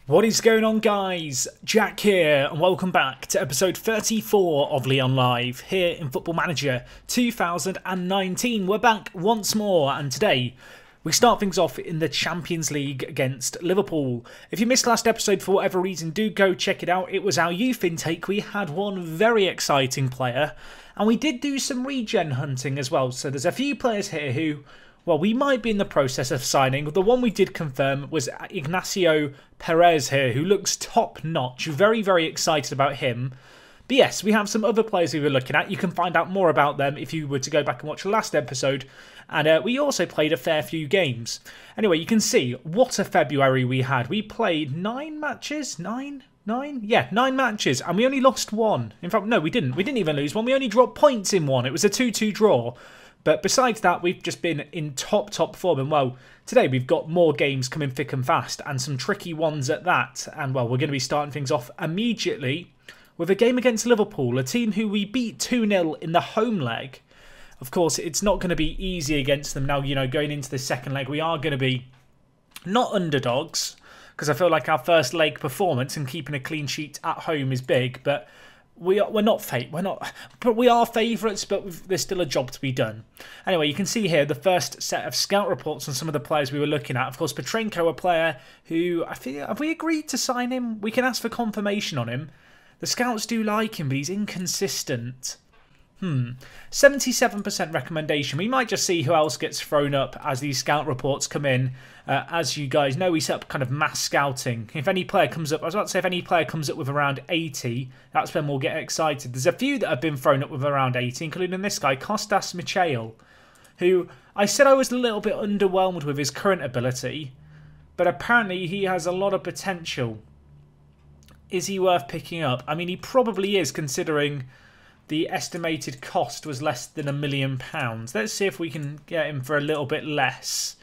What is going on, guys? Jack here, and welcome back to episode 34 of Lyon Live here in Football Manager 2019. We're back once more, and today we start things off in the Champions League against Liverpool. If you missed last episode for whatever reason, do go check it out. It was our youth intake. We had one very exciting player, and we did do some regen hunting as well. So there's a few players here who, well, we might be in the process of signing. The one we did confirm was Ignacio Perez here, who looks top-notch. Very, very excited about him. But yes, we have some other players we were looking at. You can find out more about them if you were to go back and watch the last episode. And we also played a fair few games. Anyway, you can see what a February we had. We played 9 matches? 9? Yeah, 9 matches. And we only lost 1. In fact, no, we didn't. We didn't even lose 1. We only dropped points in 1. It was a 2-2 draw. But besides that, we've just been in top form. And, well, today we've got more games coming thick and fast. And some tricky ones at that. And, well, we're going to be starting things off immediately with a game against Liverpool. A team who we beat 2-0 in the home leg. Of course, it's not going to be easy against them now. You know, going into the second leg, we are going to be not underdogs. Because I feel like our first leg performance and keeping a clean sheet at home is big. But we're not but we are favourites, but there's still a job to be done. Anyway, you can see here the first set of scout reports on some of the players we were looking at. Of course, Petrenko, a player who, I feel, have we agreed to sign him? We can ask for confirmation on him. The scouts do like him, but he's inconsistent. 77% recommendation. We might just see who else gets thrown up as these scout reports come in. As you guys know, we set up kind of mass scouting. If any player comes up, I was about to say if any player comes up with around 80, that's when we'll get excited. There's a few that have been thrown up with around 80, including this guy, Kostas Michael, who I said I was a little bit underwhelmed with his current ability, but apparently he has a lot of potential. Is he worth picking up? I mean, he probably is, considering the estimated cost was less than £1 million. Let's see if we can get him for a little bit less.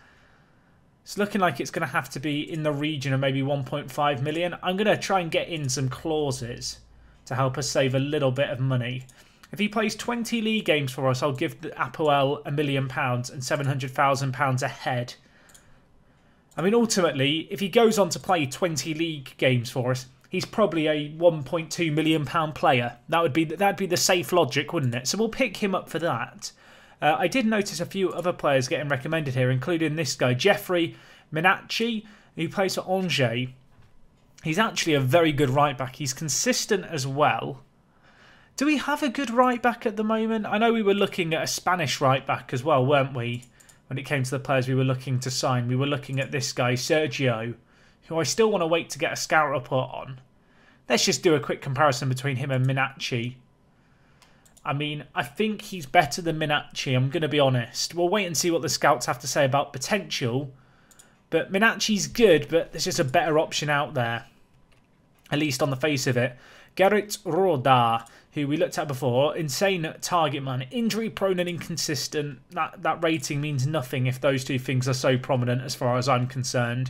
It's looking like it's going to have to be in the region of maybe 1.5 million. I'm going to try and get in some clauses to help us save a little bit of money. If he plays 20 league games for us, I'll give the Apoel £1 million and £700,000 a head. I mean, ultimately, if he goes on to play 20 league games for us, he's probably a £1.2 million player. That'd be the safe logic, wouldn't it? So we'll pick him up for that. I did notice a few other players getting recommended here, including this guy, Jeffrey Minacci, who plays for Angers. He's actually a very good right back. He's consistent as well. Do we have a good right back at the moment? I know we were looking at a Spanish right back as well, weren't we? When it came to the players we were looking to sign, we were looking at this guy, Sergio, who I still want to wait to get a scout report on. Let's just do a quick comparison between him and Minacci. I mean, I think he's better than Minacci, I'm going to be honest. We'll wait and see what the scouts have to say about potential. But Minacci's good, but there's just a better option out there. At least on the face of it. Gerrit Roda, who we looked at before. Insane target man. Injury prone and inconsistent. That rating means nothing if those two things are so prominent as far as I'm concerned.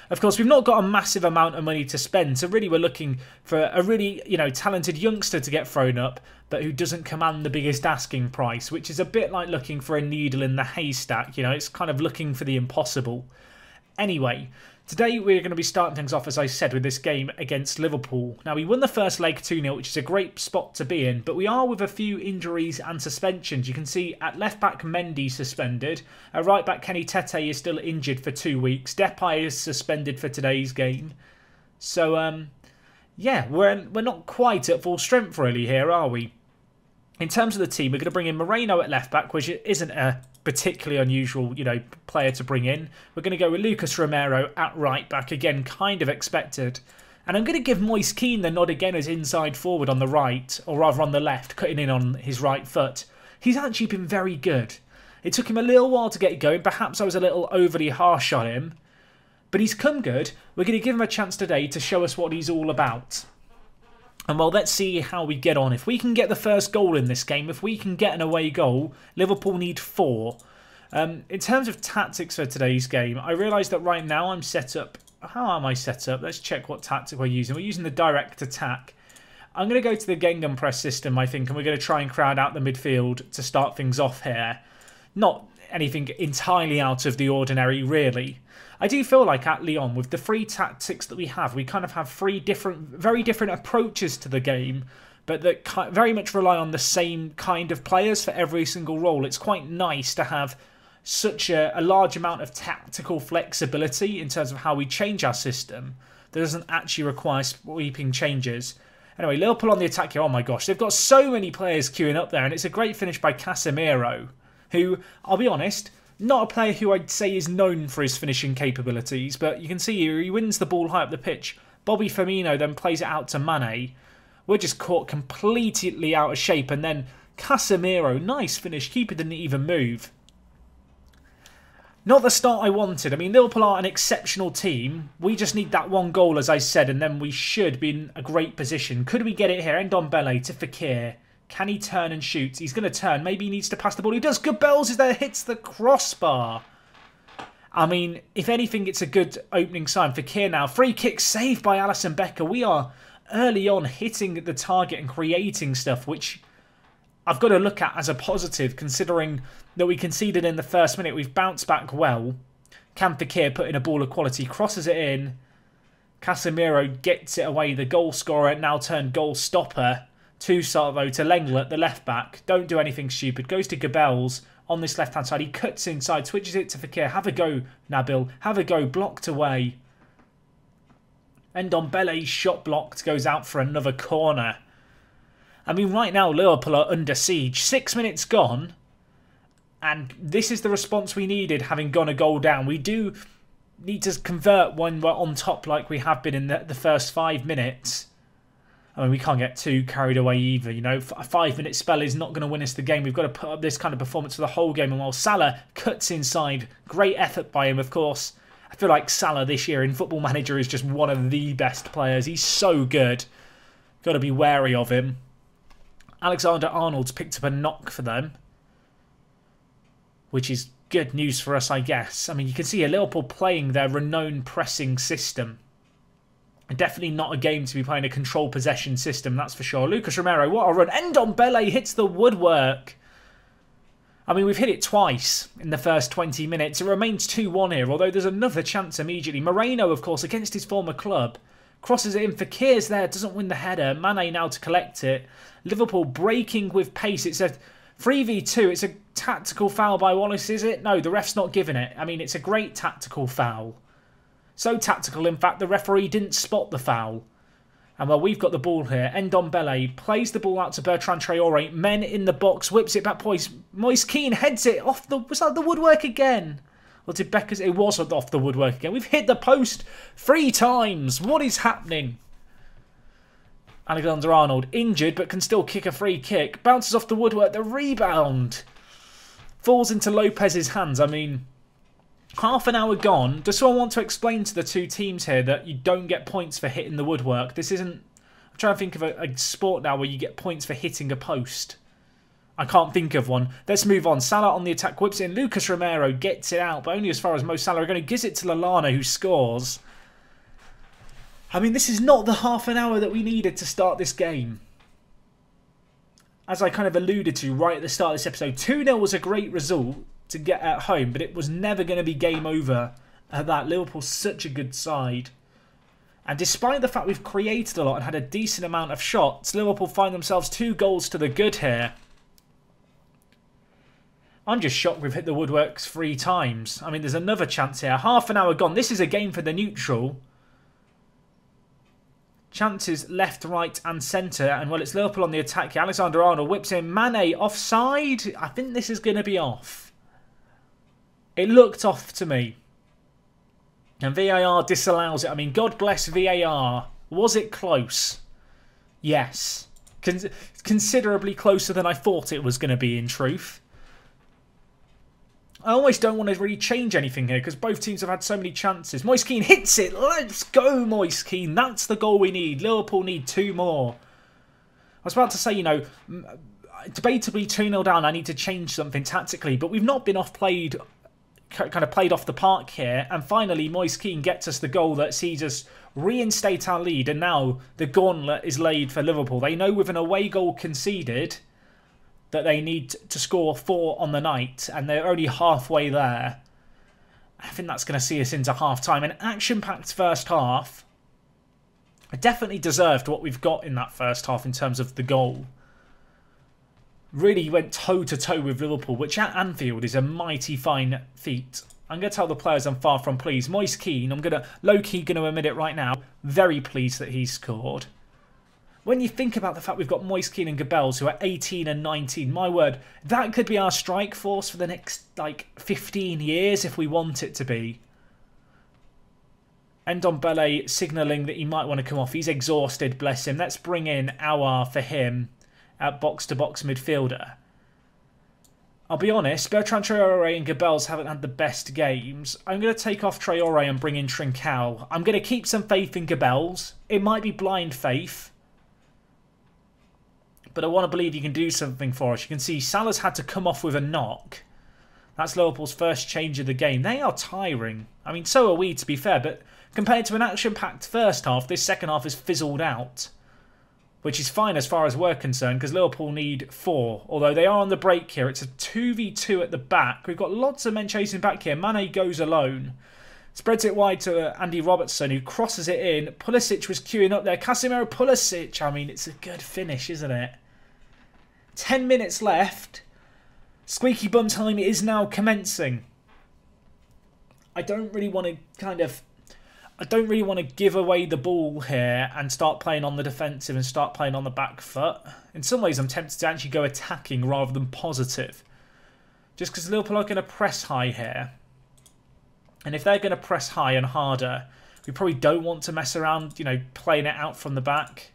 Of course, we've not got a massive amount of money to spend, so really we're looking for a really, talented youngster to get thrown up, but who doesn't command the biggest asking price, which is a bit like looking for a needle in the haystack. It's kind of looking for the impossible. Anyway, today we're going to be starting things off, as I said, with this game against Liverpool. Now, we won the first leg 2-0, which is a great spot to be in, but we are with a few injuries and suspensions. You can see at left-back, Mendy suspended. At right-back, Kenny Tete is still injured for 2 weeks. Depay is suspended for today's game. So, yeah, we're not quite at full strength, really, here, are we? In terms of the team, we're going to bring in Moreno at left-back, which isn't a particularly unusual, player to bring in. We're going to go with Lucas Romero at right back, again, kind of expected. And I'm going to give Moise Kean the nod again as inside forward on the right, or rather on the left, cutting in on his right foot. He's actually been very good. It took him a little while to get going. Perhaps I was a little overly harsh on him. But he's come good. We're going to give him a chance today to show us what he's all about. And well, let's see how we get on. If we can get the first goal in this game, if we can get an away goal, Liverpool need 4. In terms of tactics for today's game, I realise that right now I'm set up. How am I set up? Let's check what tactic we're using. We're using the direct attack. I'm going to go to the Gegenpress system, I think, and we're going to try and crowd out the midfield to start things off here. Not anything entirely out of the ordinary, really. I do feel like at Lyon, with the three tactics that we kind of have three very different approaches to the game, but that very much rely on the same kind of players for every single role. It's quite nice to have such a large amount of tactical flexibility in terms of how we change our system that doesn't actually require sweeping changes. Anyway, Liverpool on the attack here. Oh my gosh, they've got so many players queuing up there, and it's a great finish by Casemiro, who, I'll be honest, not a player who I'd say is known for his finishing capabilities, but you can see here he wins the ball high up the pitch. Bobby Firmino then plays it out to Mane. We're just caught completely out of shape, and then Casemiro, nice finish, keeper didn't even move. Not the start I wanted. I mean, Liverpool are an exceptional team. We just need that one goal, as I said, and then we should be in a great position. Could we get it here? Ndombele to Fekir. Can he turn and shoot? He's going to turn. Maybe he needs to pass the ball. He does. Good bells is there. Hits the crossbar. I mean, if anything, it's a good opening sign. Fekir now. Free kick saved by Alisson Becker. We are early on hitting the target and creating stuff, which I've got to look at as a positive, considering that we conceded in the first minute. We've bounced back well. Can Fekir put in a ball of quality, crosses it in. Casemiro gets it away. The goal scorer, now turned goal stopper. To Salvo, to Lenglet, the left back. Don't do anything stupid. Goes to Gabels on this left-hand side. He cuts inside, switches it to Fekir. Have a go, Nabil. Have a go. Blocked away. Ndombele shot blocked. Goes out for another corner. I mean, right now, Liverpool are under siege. 6 minutes gone. And this is the response we needed, having gone a goal down. We do need to convert when we're on top like we have been in the first 5 minutes. I mean, we can't get too carried away either. You know, a 5-minute spell is not going to win us the game. We've got to put up this kind of performance for the whole game. And while Salah cuts inside, great effort by him, of course. I feel like Salah this year in Football Manager is just one of the best players. He's so good. Got to be wary of him. Alexander-Arnold's picked up a knock for them, which is good news for us, I guess. I mean, you can see a Liverpool playing their renowned pressing system. Definitely not a game to be playing a control possession system, that's for sure. Lucas Romero, what a run. Ndombele hits the woodwork. I mean, we've hit it twice in the first 20 minutes. It remains 2-1 here, although there's another chance immediately. Moreno, of course, against his former club. Crosses it in. Fekir's there, doesn't win the header. Mane now to collect it. Liverpool breaking with pace. It's a 3v2. It's a tactical foul by Wallace, is it? No, the ref's not giving it. I mean, it's a great tactical foul. So tactical, in fact, the referee didn't spot the foul. And well, we've got the ball here. Ndombele plays the ball out to Bertrand Traore. Men in the box, whips it back. Moise Kean heads it off the... Was that the woodwork again? Or did Becker's... It wasn't off the woodwork again. We've hit the post 3 times. What is happening? Alexander-Arnold injured, but can still kick a free kick. Bounces off the woodwork. The rebound falls into Lopez's hands. I mean... Half an hour gone. Does someone want to explain to the two teams here that you don't get points for hitting the woodwork? This isn't... I'm trying to think of a sport now where you get points for hitting a post. I can't think of one. Let's move on. Salah on the attack, whips in. Lucas Romero gets it out, but only as far as Mo Salah are going to give it to Lallana, who scores. I mean, this is not the half an hour that we needed to start this game. As I kind of alluded to right at the start of this episode, 2-0 was a great result to get at home, but it was never going to be game over at that. Liverpool's such a good side. And despite the fact we've created a lot and had a decent amount of shots, Liverpool find themselves 2 goals to the good here. I'm just shocked we've hit the woodworks 3 times. I mean, there's another chance here. Half an hour gone. This is a game for the neutral. Chances left, right and centre. And well, it's Liverpool on the attack here. Alexander-Arnold whips in. Mane offside. I think this is going to be off. It looked off to me. And VAR disallows it. I mean, God bless VAR. Was it close? Yes. Considerably closer than I thought it was going to be, in truth. I almost don't want to really change anything here because both teams have had so many chances. Moise Kean hits it. Let's go, Moise Kean. That's the goal we need. Liverpool need 2 more. I was about to say, you know, debatably 2-0 down, I need to change something tactically, but we've not been played off the park here. And finally, Moise Kean gets us the goal that sees us reinstate our lead. And now the gauntlet is laid for Liverpool. They know with an away goal conceded, that they need to score 4 on the night, and they're only halfway there. I think that's going to see us into half-time. An action-packed first half. I definitely deserved what we've got in that first half in terms of the goal. Really went toe-to-toe with Liverpool, which at Anfield is a mighty fine feat. I'm going to tell the players I'm far from pleased. Moise Kean, I'm going to low-key going to admit it right now. Very pleased that he scored. When you think about the fact we've got Moise Kean and Gabels, who are 18 and 19, my word, that could be our strike force for the next, like, 15 years if we want it to be. Ndombele signalling that he might want to come off. He's exhausted, bless him. Let's bring in Aouar for him at box-to-box midfielder. I'll be honest, Bertrand Traoré and Gabels haven't had the best games. I'm going to take off Traoré and bring in Trincao. I'm going to keep some faith in Gabels. It might be blind faith, but I want to believe he can do something for us. You can see Salah's had to come off with a knock. That's Liverpool's first change of the game. They are tiring. I mean, so are we, to be fair, but compared to an action-packed first half, this second half has fizzled out, which is fine as far as we're concerned, because Liverpool need 4. Although they are on the break here. It's a 2v2 at the back. We've got lots of men chasing back here. Mane goes alone. Spreads it wide to Andy Robertson, who crosses it in. Pulisic was queuing up there. Casemiro Pulisic. I mean, it's a good finish, isn't it? 10 minutes left. Squeaky bum time is now commencing. I don't really want to give away the ball here and start playing on the defensive and start playing on the back foot. In some ways, I'm tempted to actually go attacking rather than positive. Just because Liverpool are going to press high here. And if they're going to press high and harder, we probably don't want to mess around, you know, playing it out from the back.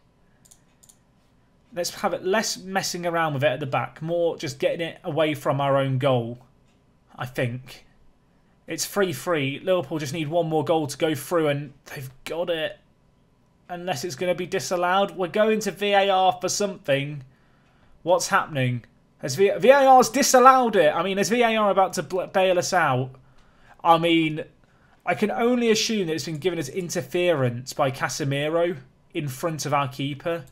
Let's have it less messing around with it at the back, more just getting it away from our own goal, I think. It's 3-3. Liverpool just need one more goal to go through, and they've got it. Unless it's going to be disallowed. We're going to VAR for something. What's happening? VAR's disallowed it. I mean, is VAR about to bail us out? I mean, I can only assume that it's been given as interference by Casemiro in front of our keeper.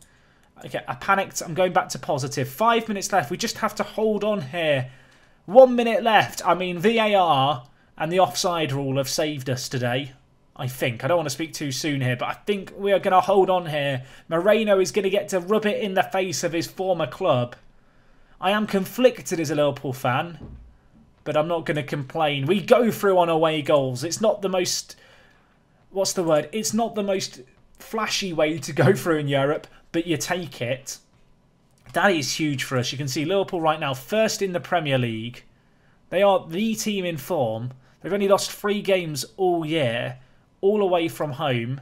Okay, I panicked. I'm going back to positive. 5 minutes left. We just have to hold on here. 1 minute left. I mean, VAR and the offside rule have saved us today, I think. I don't want to speak too soon here, but I think we are going to hold on here. Moreno is going to get to rub it in the face of his former club. I am conflicted as a Liverpool fan, but I'm not going to complain. We go through on away goals. It's not the most... What's the word? It's not the most flashy way to go through in Europe, but you take it. That is huge for us. You can see Liverpool right now first in the Premier League. They are the team in form. They've only lost 3 games all year, all away from home.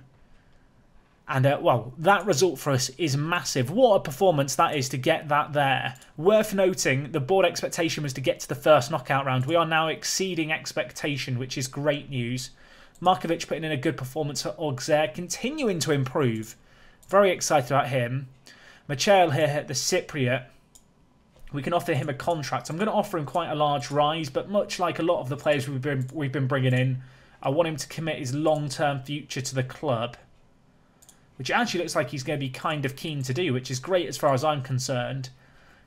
And, well, that result for us is massive. What a performance that is to get that there. Worth noting, the board expectation was to get to the first knockout round. We are now exceeding expectation, which is great news. Markovic putting in a good performance at Auxerre, continuing to improve. Very excited about him. Michel here, the Cypriot. We can offer him a contract. I'm going to offer him quite a large rise, but much like a lot of the players we've been bringing in, I want him to commit his long-term future to the club, which actually looks like he's going to be kind of keen to do, which is great as far as I'm concerned.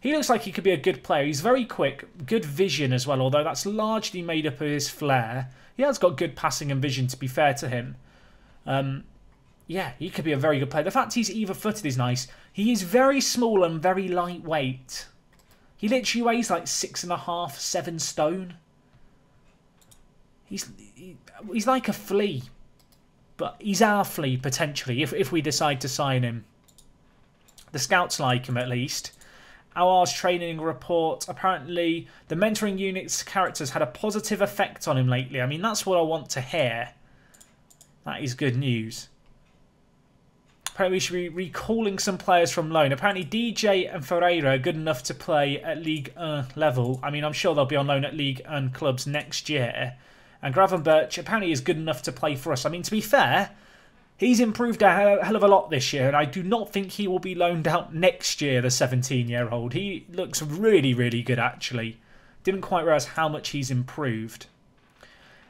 He looks like he could be a good player. He's very quick, good vision as well, although that's largely made up of his flair. He has got good passing and vision, to be fair to him. Yeah, he could be a very good player. The fact he's either-footed is nice. He is very small and very lightweight. He literally weighs like 6.5, 7 stone. He's like a flea. But he's our flea, potentially, if we decide to sign him. The scouts like him, at least. Aouar's training report. Apparently, the mentoring unit's characters had a positive effect on him lately. I mean, that's what I want to hear. That is good news. Apparently, we should be recalling some players from loan. Apparently, DJ and Ferreira are good enough to play at Ligue 1 level. I mean, I'm sure they'll be on loan at Ligue 1 clubs next year. And Gravenberch apparently is good enough to play for us. I mean, to be fair, he's improved a hell of a lot this year, and I do not think he will be loaned out next year, the 17-year-old. He looks really, really good, actually. Didn't quite realise how much he's improved.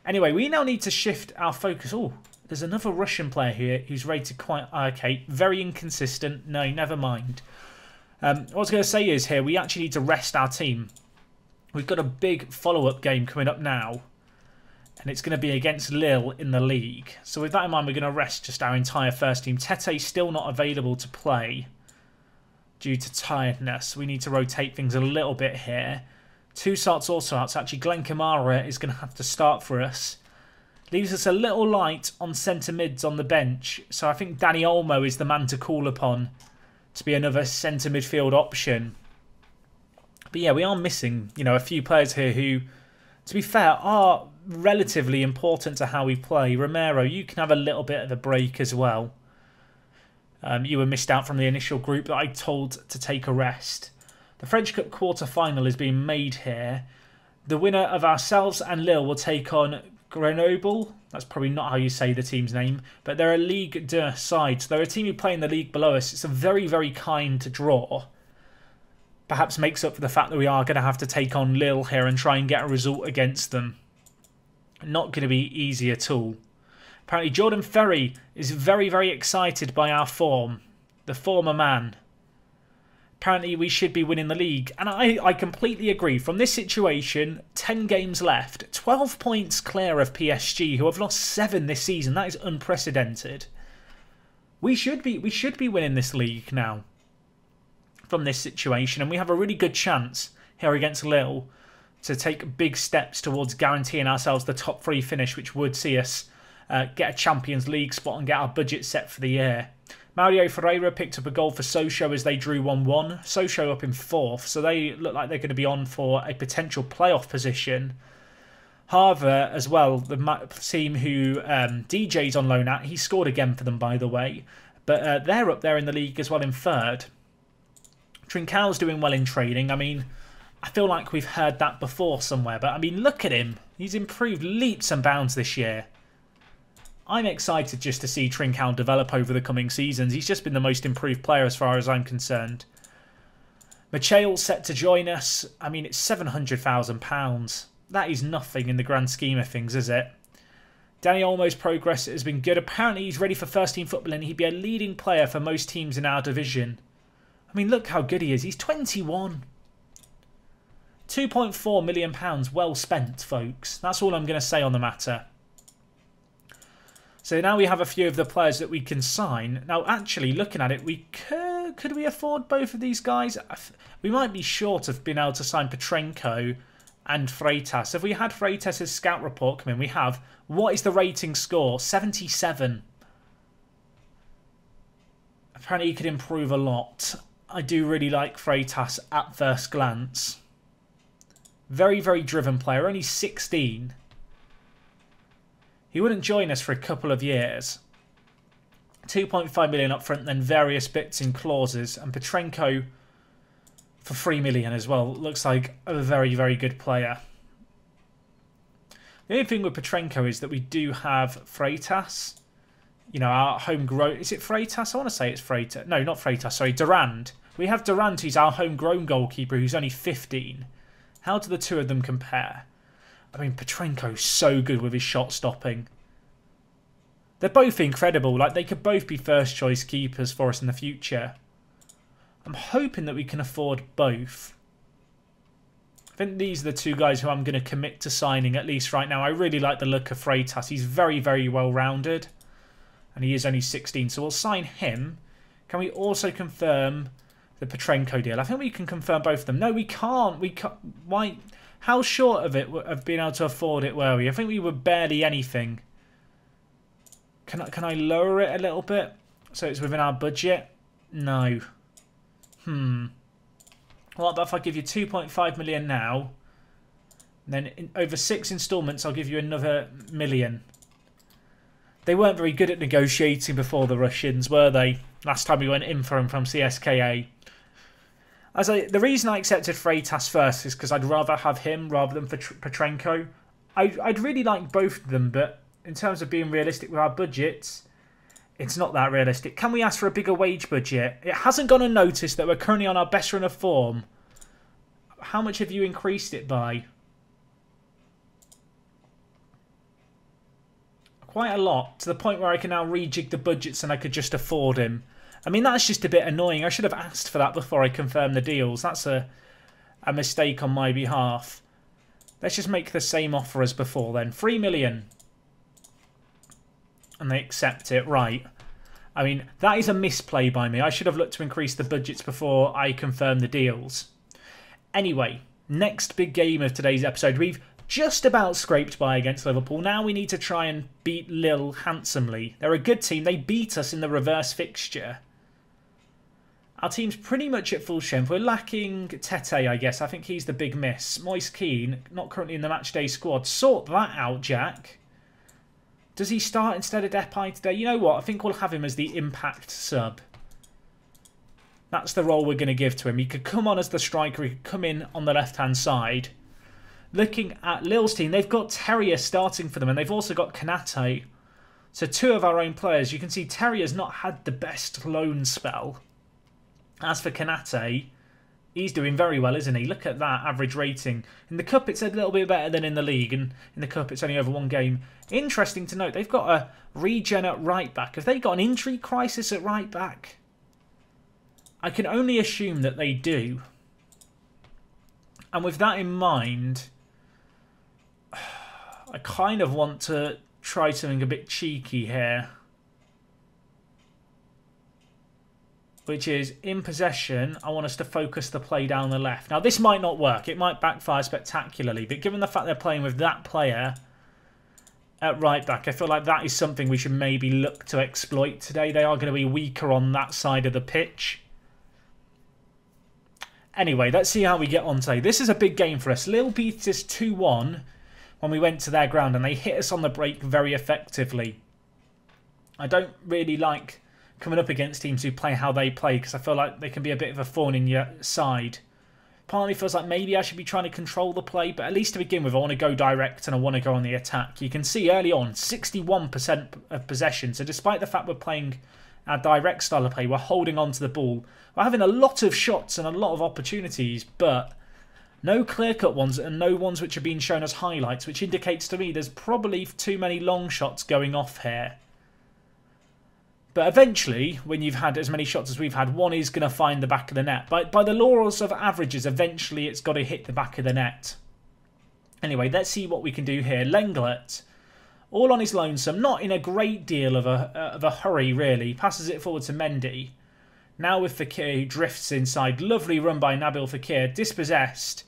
Anyway, we now need to shift our focus. Oh, there's another Russian player here who's rated quite... Okay, very inconsistent. No, never mind. What I was going to say is here, we actually need to rest our team. We've got a big follow-up game coming up now. And it's going to be against Lille in the league. So with that in mind, we're going to rest just our entire first team. Tete's still not available to play due to tiredness. We need to rotate things a little bit here. Toussaint's also out. So actually Glenn Kamara is going to have to start for us. Leaves us a little light on centre mids on the bench. So I think Danny Olmo is the man to call upon to be another centre midfield option. But yeah, we are missing, you know, a few players here who, to be fair, are relatively important to how we play. Romero, you can have a little bit of a break as well. You were missed out from the initial group that I told to take a rest. The French Cup quarter-final is being made here. The winner of ourselves and Lille will take on Grenoble. That's probably not how you say the team's name, but they're a Ligue 2 side. So they're a team who play in the league below us. It's a very, very kind draw. Perhaps makes up for the fact that we are going to have to take on Lille here and try and get a result against them. Not going to be easy at all. Apparently Jordan Ferry is very, very excited by our form. The former man. Apparently we should be winning the league. And I completely agree. From this situation, 10 games left. 12 points clear of PSG, who have lost 7 this season. That is unprecedented. We should be winning this league now. From this situation. And we have a really good chance here against Lille to take big steps towards guaranteeing ourselves the top 3 finish, which would see us get a Champions League spot and get our budget set for the year. Mario Ferreira picked up a goal for Sochaux as they drew 1-1. Sochaux up in 4th, so they look like they're going to be on for a potential playoff position. Havre as well, the team who DJ's on loan at, he scored again for them, by the way. But they're up there in the league as well in 3rd. Trincão's doing well in training. I mean, I feel like we've heard that before somewhere, but I mean, look at him. He's improved leaps and bounds this year. I'm excited just to see Trincão develop over the coming seasons. He's just been the most improved player as far as I'm concerned. Michael's set to join us. I mean, it's £700,000. That is nothing in the grand scheme of things, is it? Danny Olmo's progress has been good. Apparently, he's ready for first-team football and he'd be a leading player for most teams in our division. I mean, look how good he is. He's 21. £2.4 million well spent, folks. That's all I'm going to say on the matter. So now we have a few of the players that we can sign. Now, actually, looking at it, we could we afford both of these guys? We might be short of being able to sign Petrenko and Freitas. If we had Freitas' scout report come in, we have. What is the rating score? 77. Apparently, he could improve a lot. I do really like Freitas at first glance. Very, very driven player. Only 16. He wouldn't join us for a couple of years. 2.5 million up front, then various bits in clauses. And Petrenko for 3 million as well. Looks like a very, very good player. The only thing with Petrenko is that we do have Freitas. You know, our homegrown... Is it Freitas? I want to say it's Freitas. No, not Freitas. Sorry, Durand. We have Durand, who's our homegrown goalkeeper, who's only 15. How do the two of them compare? I mean, Petrenko's so good with his shot stopping. They're both incredible. Like, they could both be first choice keepers for us in the future. I'm hoping that we can afford both. I think these are the two guys who I'm going to commit to signing, at least right now. I really like the look of Freitas. He's very, very well-rounded. And he is only 16, so we'll sign him. Can we also confirm the Petrenko deal? I think we can confirm both of them. No, we can't. We can't. Why? How short of it of being able to afford it were we? I think we were barely anything. Can I lower it a little bit so it's within our budget? No. What about if I give you 2.5 million now, and then over 6 instalments I'll give you another million. They weren't very good at negotiating before, the Russians, were they? Last time we went in for him from CSKA. The reason I accepted Freitas first is because I'd rather have him rather than Petrenko. I'd really like both of them, but in terms of being realistic with our budgets, it's not that realistic. Can we ask for a bigger wage budget? It hasn't gone unnoticed that we're currently on our best run of form. How much have you increased it by? Quite a lot, to the point where I can now rejig the budgets and I could just afford him. I mean, that's just a bit annoying. I should have asked for that before I confirmed the deals. That's a mistake on my behalf. Let's just make the same offer as before then. 3 million. And they accept it. Right. I mean, that is a misplay by me. I should have looked to increase the budgets before I confirmed the deals. Anyway, next big game of today's episode. We've just about scraped by against Liverpool. Now we need to try and beat Lille handsomely. They're a good team. They beat us in the reverse fixture. Our team's pretty much at full strength. We're lacking Tete, I guess. I think he's the big miss. Moise Keane, not currently in the matchday squad. Sort that out, Jack. Does he start instead of Depay today? You know what? I think we'll have him as the impact sub. That's the role we're going to give to him. He could come on as the striker. He could come in on the left-hand side. Looking at Lille's team, they've got Terrier starting for them, and they've also got Konate. So 2 of our own players. You can see Terrier's not had the best loan spell. As for Konate, he's doing very well, isn't he? Look at that average rating. In the Cup, it's a little bit better than in the League, and in the Cup, it's only over 1 game. Interesting to note, they've got a regen at right back. Have they got an injury crisis at right back? I can only assume that they do. And with that in mind, I kind of want to try something a bit cheeky here. Which is, in possession, I want us to focus the play down the left. Now, this might not work. It might backfire spectacularly. But given the fact they're playing with that player at right back, I feel like that is something we should maybe look to exploit today. They are going to be weaker on that side of the pitch. Anyway, let's see how we get on today. This is a big game for us. Lille beat us 2-1 when we went to their ground, and they hit us on the break very effectively. I don't really like coming up against teams who play how they play, because I feel like they can be a bit of a thorn in your side. Part of me feels like maybe I should be trying to control the play, but at least to begin with, I want to go direct and I want to go on the attack. You can see early on, 61% of possession. So despite the fact we're playing our direct style of play, we're holding on to the ball. We're having a lot of shots and a lot of opportunities, but no clear-cut ones and no ones which are being shown as highlights, which indicates to me there's probably too many long shots going off here. But eventually, when you've had as many shots as we've had, one is going to find the back of the net. By the laws of averages, eventually it's got to hit the back of the net. Anyway, let's see what we can do here. Lenglet, all on his lonesome, not in a great deal of a hurry, really. Passes it forward to Mendy. Now with Fekir, who drifts inside. Lovely run by Nabil Fekir. Dispossessed.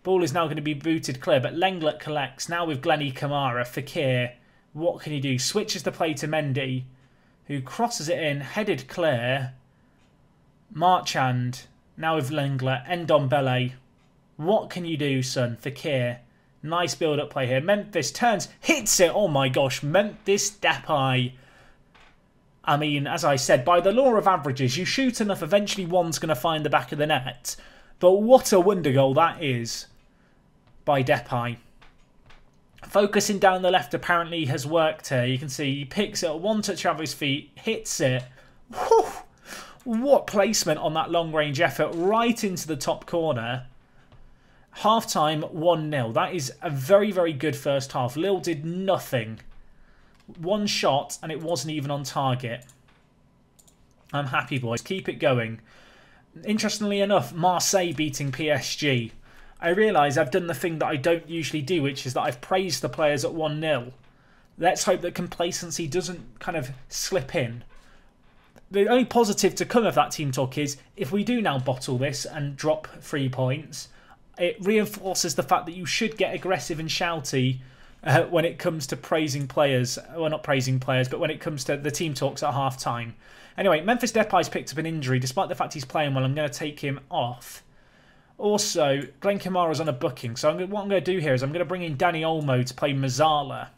Ball is now going to be booted clear, but Lenglet collects. Now with Glenny Kamara. Fekir, what can he do? Switches the play to Mendy, who crosses it in, headed clear. Marchand, now with Lenglet. Ndombele, what can you do, son? Fekir, nice build-up play here. Memphis turns, hits it. Oh my gosh, Memphis Depay. I mean, as I said, by the law of averages, you shoot enough, eventually one's going to find the back of the net. But what a wonder goal that is by Depay. Focusing down the left apparently has worked here. You can see he picks it, one touch of his feet, hits it. Whew! What placement on that long-range effort right into the top corner. Half-time, 1-0. That is a very, very good first half. Lille did nothing. One shot and it wasn't even on target. I'm happy, boys. Keep it going. Interestingly enough, Marseille beating PSG. I realise I've done the thing that I don't usually do, which is that I've praised the players at 1-0. Let's hope that complacency doesn't kind of slip in. The only positive to come of that team talk is, if we do now bottle this and drop 3 points, it reinforces the fact that you should get aggressive and shouty when it comes to praising players. Well, not praising players, but when it comes to the team talks at half-time. Anyway, Memphis Depay's picked up an injury. Despite the fact he's playing well, I'm going to take him off. Also, Glenn Kamara's on a booking, so what I'm going to do here is I'm going to bring in Danny Olmo to play Mazzala.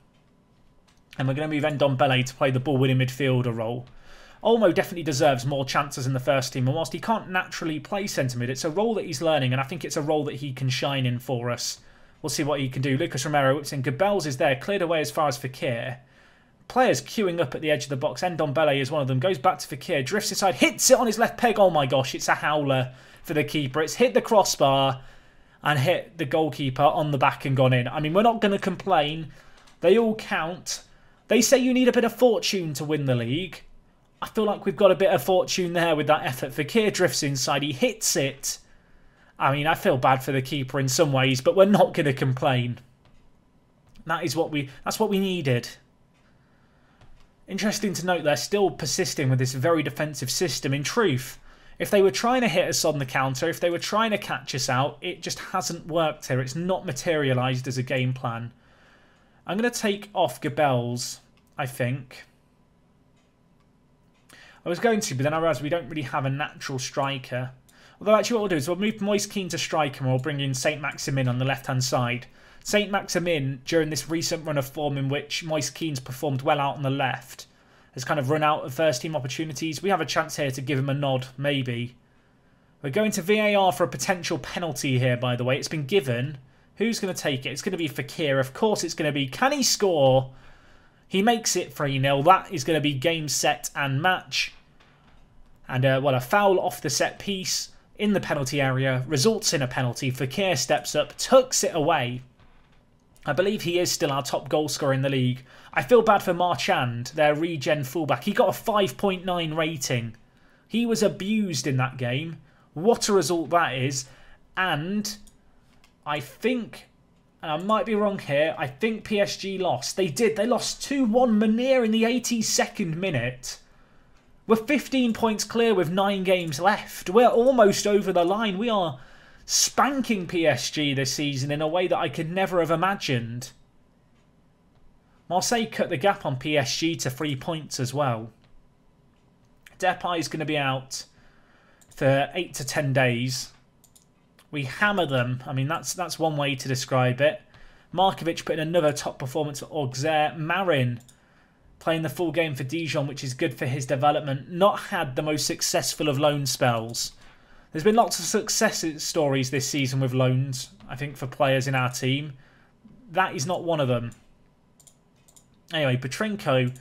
And we're going to move Ndombele to play the ball-winning midfielder role. Olmo definitely deserves more chances in the first team, and whilst he can't naturally play centre-mid, it's a role that he's learning, and I think it's a role that he can shine in for us. We'll see what he can do. Lucas Romero whips in. Gabels is there, cleared away as far as Fekir. Players queuing up at the edge of the box. Ndombele is one of them. Goes back to Fekir, drifts inside, hits it on his left peg. Oh my gosh, it's a howler for the keeper. It's hit the crossbar and hit the goalkeeper on the back and gone in. I mean, we're not going to complain. They all count. They say you need a bit of fortune to win the league. I feel like we've got a bit of fortune there with that effort. Fekir drifts inside. He hits it. I mean, I feel bad for the keeper in some ways, but we're not going to complain. That's what we needed. Interesting to note they're still persisting with this very defensive system. In truth, if they were trying to hit us on the counter, if they were trying to catch us out, it just hasn't worked here. It's not materialised as a game plan. I'm going to take off Gabels, I think. I was going to, but then I realised we don't really have a natural striker. Although actually what we'll do is we'll move Moise Kean to striker and we'll bring in Saint Maximin on the left-hand side. Saint Maximin, during this recent run of form in which Moise Kean's performed well out on the left, has kind of run out of first-team opportunities. We have a chance here to give him a nod, maybe. We're going to VAR for a potential penalty here, by the way. It's been given. Who's going to take it? It's going to be Fekir. Of course it's going to be. Can he score? He makes it 3-0. That is going to be game, set and match. And, well, a foul off the set piece in the penalty area results in a penalty. Fekir steps up, tucks it away. I believe he is still our top goal scorer in the league. I feel bad for Marchand, their regen fullback. He got a 5.9 rating. He was abused in that game. What a result that is. And I think, and I might be wrong here, I think PSG lost. They did. They lost 2-1. Munir in the 82nd minute. We're 15 points clear with 9 games left. We're almost over the line. We are spanking PSG this season in a way that I could never have imagined. Marseille cut the gap on PSG to 3 points as well. Depay is going to be out for 8 to 10 days. We hammer them. I mean, that's one way to describe it. Markovic put in another top performance for Auxerre. Marin playing the full game for Dijon, which is good for his development. Not had the most successful of loan spells. There's been lots of success stories this season with loans, I think, for players in our team. That is not one of them. Anyway, Petrenko,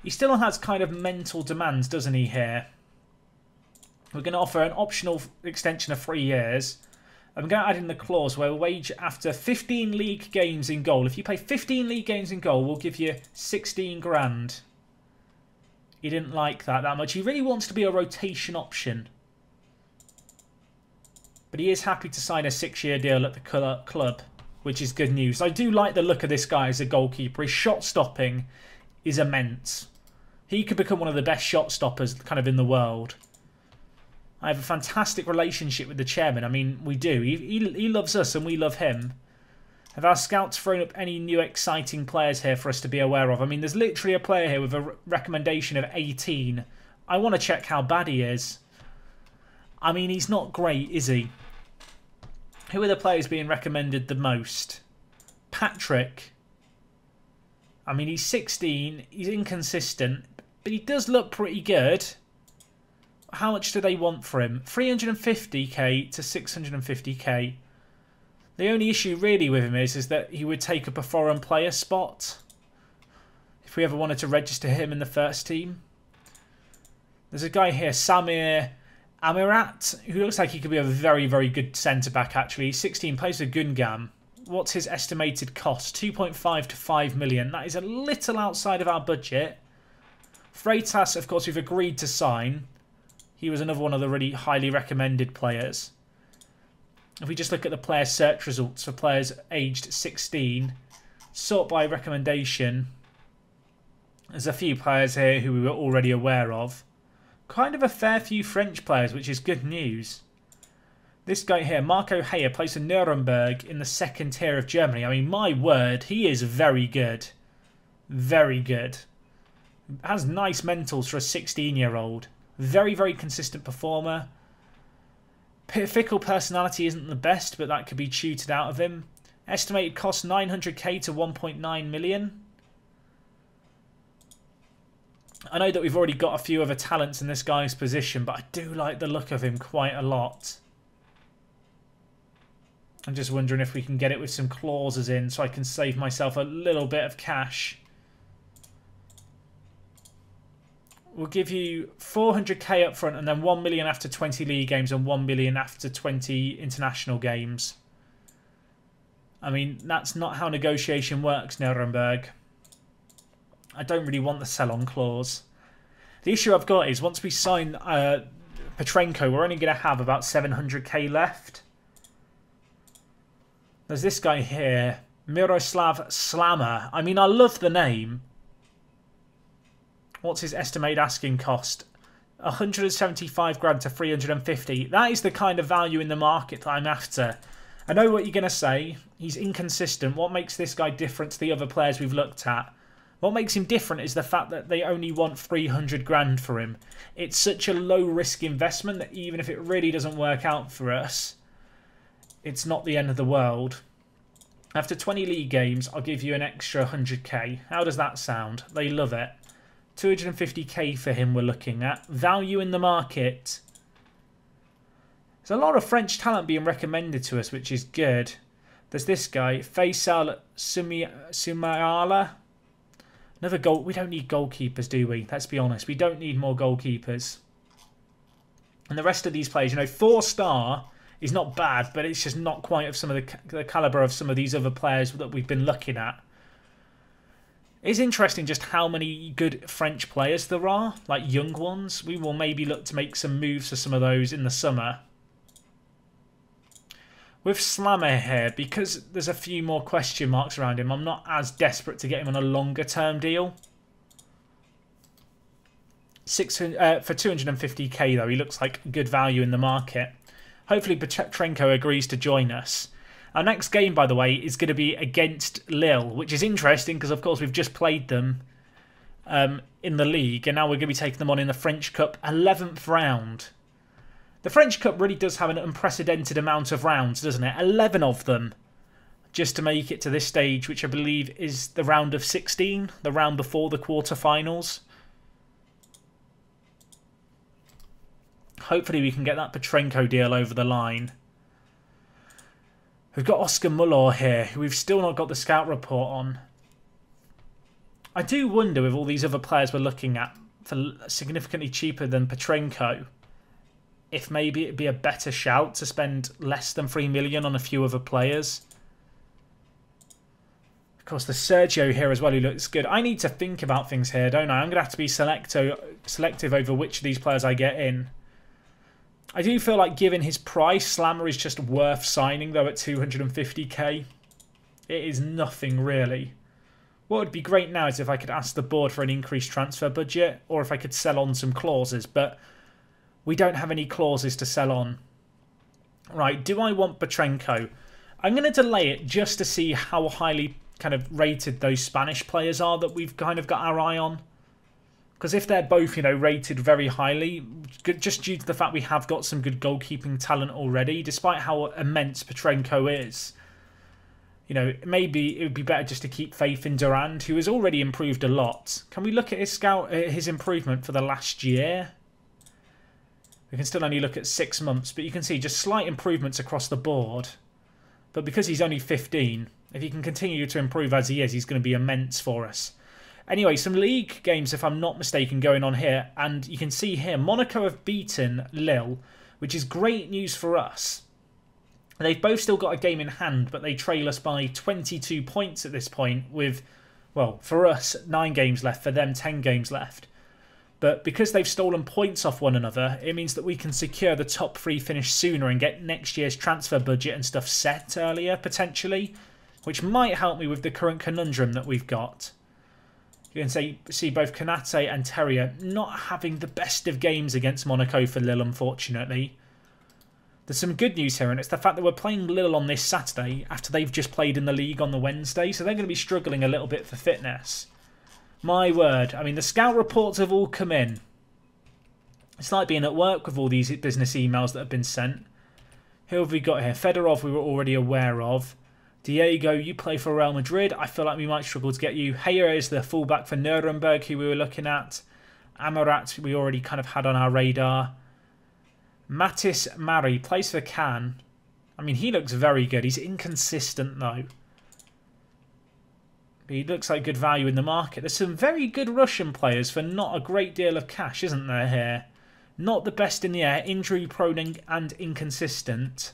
he still has kind of mental demands, doesn't he, here? We're going to offer an optional extension of 3 years. I'm going to add in the clause where wage after 15 league games in goal. If you play 15 league games in goal, we'll give you 16 grand. He didn't like that much. He really wants to be a rotation option. But he is happy to sign a 6-year deal at the club, which is good news. I do like the look of this guy as a goalkeeper. His shot stopping is immense. He could become one of the best shot stoppers kind of in the world. I have a fantastic relationship with the chairman. I mean, we do. He loves us and we love him. Have our scouts thrown up any new exciting players here for us to be aware of? I mean, there's literally a player here with a recommendation of 18. I want to check how bad he is. I mean, he's not great, is he? Who are the players being recommended the most? Patrick. I mean, he's 16. He's inconsistent. But he does look pretty good. How much do they want for him? 350k to 650k. The only issue really with him is that he would take up a foreign player spot. If we ever wanted to register him in the first team. There's a guy here, Samir Amirat, who looks like he could be a very, very good centre-back, actually. 16, plays for Gungam. What's his estimated cost? 2.5 to 5 million. That is a little outside of our budget. Freitas, of course, we've agreed to sign. He was another one of the really highly recommended players. If we just look at the player search results for players aged 16, sort by recommendation, there's a few players here who we were already aware of. Kind of a fair few French players, which is good news. This guy here, Marco Heya, plays for Nuremberg in the 2nd tier of Germany. I mean, my word, he is very good. Very good. Has nice mentals for a 16-year-old. Very, very consistent performer. Fickle personality isn't the best, but that could be tutored out of him. Estimated cost 900k to 1.9 million. I know that we've already got a few other talents in this guy's position, but I do like the look of him quite a lot. I'm just wondering if we can get it with some clauses in so I can save myself a little bit of cash. We'll give you 400k up front and then 1 million after 20 league games and 1 million after 20 international games. I mean, that's not how negotiation works, Nuremberg. I don't really want the sell-on clause. The issue I've got is once we sign Petrenko, we're only going to have about 700k left. There's this guy here, Miroslav Slammer. I mean, I love the name. What's his estimated asking cost? 175 grand to 350. That is the kind of value in the market that I'm after. I know what you're going to say. He's inconsistent. What makes this guy different to the other players we've looked at? What makes him different is the fact that they only want 300 grand for him. It's such a low-risk investment that even if it really doesn't work out for us, it's not the end of the world. After 20 league games, I'll give you an extra 100k. How does that sound? They love it. 250k for him we're looking at. Value in the market. There's a lot of French talent being recommended to us, which is good. There's this guy, Faisal Sumayala. Another goal. We don't need goalkeepers, do we? Let's be honest. We don't need more goalkeepers. And the rest of these players, you know, 4-star is not bad, but it's just not quite of some of the calibre of some of these other players that we've been looking at. It's interesting just how many good French players there are, like young ones. We will maybe look to make some moves for some of those in the summer. With Slammer here, because there's a few more question marks around him, I'm not as desperate to get him on a longer term deal. For 250k though, he looks like good value in the market. Hopefully Petrenko agrees to join us. Our next game, by the way, is going to be against Lille, which is interesting because, of course, we've just played them in the league, and now we're going to be taking them on in the French Cup 11th round. The French Cup really does have an unprecedented amount of rounds, doesn't it? 11 of them, just to make it to this stage, which I believe is the round of 16, the round before the quarterfinals. Hopefully we can get that Petrenko deal over the line. We've got Oscar Muller here, who we've still not got the scout report on. I do wonder with all these other players we're looking at for significantly cheaper than Petrenko, if maybe it'd be a better shout to spend less than 3 million on a few other players. Of course, there's Sergio here as well, who looks good. I need to think about things here, don't I? I'm going to have to be selective over which of these players I get in. I do feel like given his price, Slammer is just worth signing though at 250k. It is nothing really. What would be great now is if I could ask the board for an increased transfer budget, or if I could sell on some clauses, but we don't have any clauses to sell on. Right, do I want Petrenko? I'm going to delay it just to see how highly kind of rated those Spanish players are that we've kind of got our eye on. Because if they're both, you know, rated very highly, just due to the fact we have got some good goalkeeping talent already, despite how immense Petrenko is, you know, maybe it would be better just to keep faith in Durand, who has already improved a lot. Can we look at his improvement for the last year? We can still only look at 6 months, but you can see just slight improvements across the board. But because he's only 15, if he can continue to improve as he is, he's going to be immense for us. Anyway, some league games, if I'm not mistaken, going on here. And you can see here, Monaco have beaten Lille, which is great news for us. They've both still got a game in hand, but they trail us by 22 points at this point with, well, for us, 9 games left, for them, 10 games left. But because they've stolen points off one another, it means that we can secure the top 3 finish sooner and get next year's transfer budget and stuff set earlier, potentially, which might help me with the current conundrum that we've got. You can see both Konate and Terrier not having the best of games against Monaco for Lille, unfortunately. There's some good news here, and it's the fact that we're playing Lille on this Saturday after they've just played in the league on the Wednesday, so they're going to be struggling a little bit for fitness. My word. I mean, the scout reports have all come in. It's like being at work with all these business emails that have been sent. Who have we got here? Fedorov we were already aware of. Diego, you play for Real Madrid. I feel like we might struggle to get you. Heya is the fullback for Nuremberg, who we were looking at. Amarat, we already kind of had on our radar. Matis Mari plays for Cannes. I mean, he looks very good. He's inconsistent, though. But he looks like good value in the market. There's some very good Russian players for not a great deal of cash, isn't there, here? Not the best in the air. Injury-prone and inconsistent.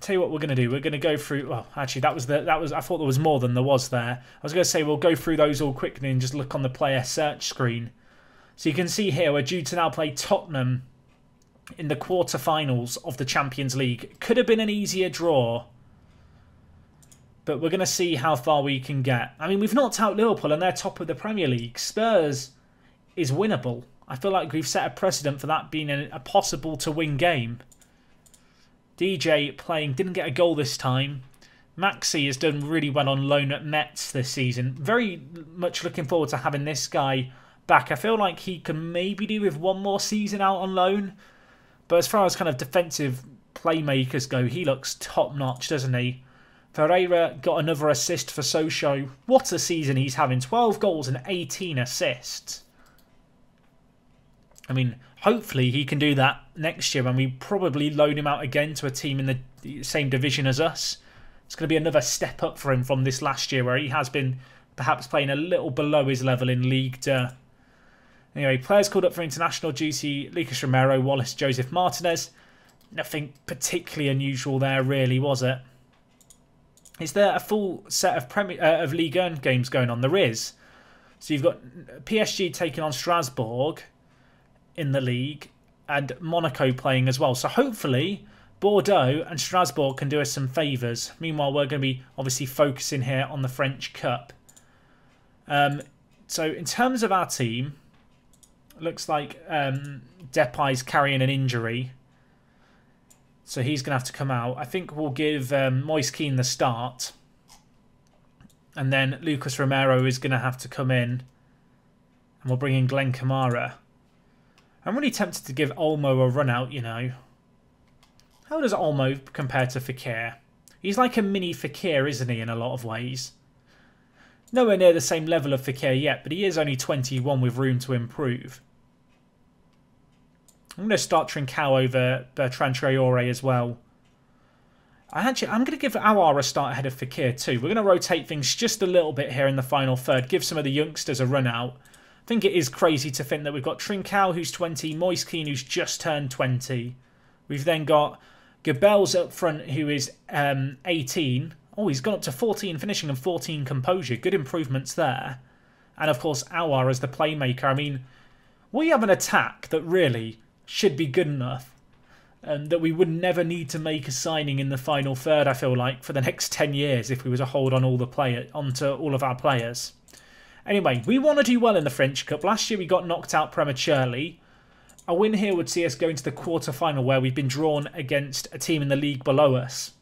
tell you what we're going to do. We're going to go through... Well, actually, I thought there was more than there was there. I was going to say we'll go through those all quickly and just look on the player search screen. So you can see here we're due to now play Tottenham in the quarterfinals of the Champions League. Could have been an easier draw, but we're going to see how far we can get. I mean, we've knocked out Liverpool and they're top of the Premier League. Spurs is winnable. I feel like we've set a precedent for that being a possible to win game. DJ playing, didn't get a goal this time. Maxi has done really well on loan at Metz this season. Very much looking forward to having this guy back. I feel like he can maybe do with one more season out on loan. But as far as kind of defensive playmakers go, he looks top-notch, doesn't he? Ferreira got another assist for Sochaux. What a season he's having. 12 goals and 18 assists. I mean, hopefully he can do that next year when we probably loan him out again to a team in the same division as us. It's going to be another step up for him from this last year where he has been perhaps playing a little below his level in Ligue 2. Anyway, players called up for international duty: Lucas Romero, Wallace, Joseph Martinez. Nothing particularly unusual there, really, was it? Is there a full set of Ligue 1 games going on? There is. So you've got PSG taking on Strasbourg in the league and Monaco playing as well. So hopefully Bordeaux and Strasbourg can do us some favours. Meanwhile, we're going to be obviously focusing here on the French Cup. So in terms of our team, looks like Depay's carrying an injury, so he's going to have to come out. I think we'll give Moise Kean the start, and then Lucas Romero is going to have to come in, and we'll bring in Glenn Kamara. I'm really tempted to give Olmo a run out, you know. How does Olmo compare to Fekir? He's like a mini Fekir, isn't he, in a lot of ways? Nowhere near the same level of Fekir yet, but he is only 21 with room to improve. I'm going to start Trincao over Bertrand Traoré as well. I'm going to give Aouar a start ahead of Fekir too. We're going to rotate things just a little bit here in the final third. Give some of the youngsters a run out. I think it is crazy to think that we've got Trincao, who's 20, Moise Kean, who's just turned 20. We've then got Gabels up front, who is 18. Oh, he's gone up to 14 finishing and 14 composure. Good improvements there. And of course, Aouar as the playmaker. I mean, we have an attack that really should be good enough. That we would never need to make a signing in the final third, I feel like, for the next 10 years if we were to hold on onto all of our players. Anyway, we want to do well in the French Cup. Last year we got knocked out prematurely. A win here would see us go into the quarter-final where we've been drawn against a team in the league below us.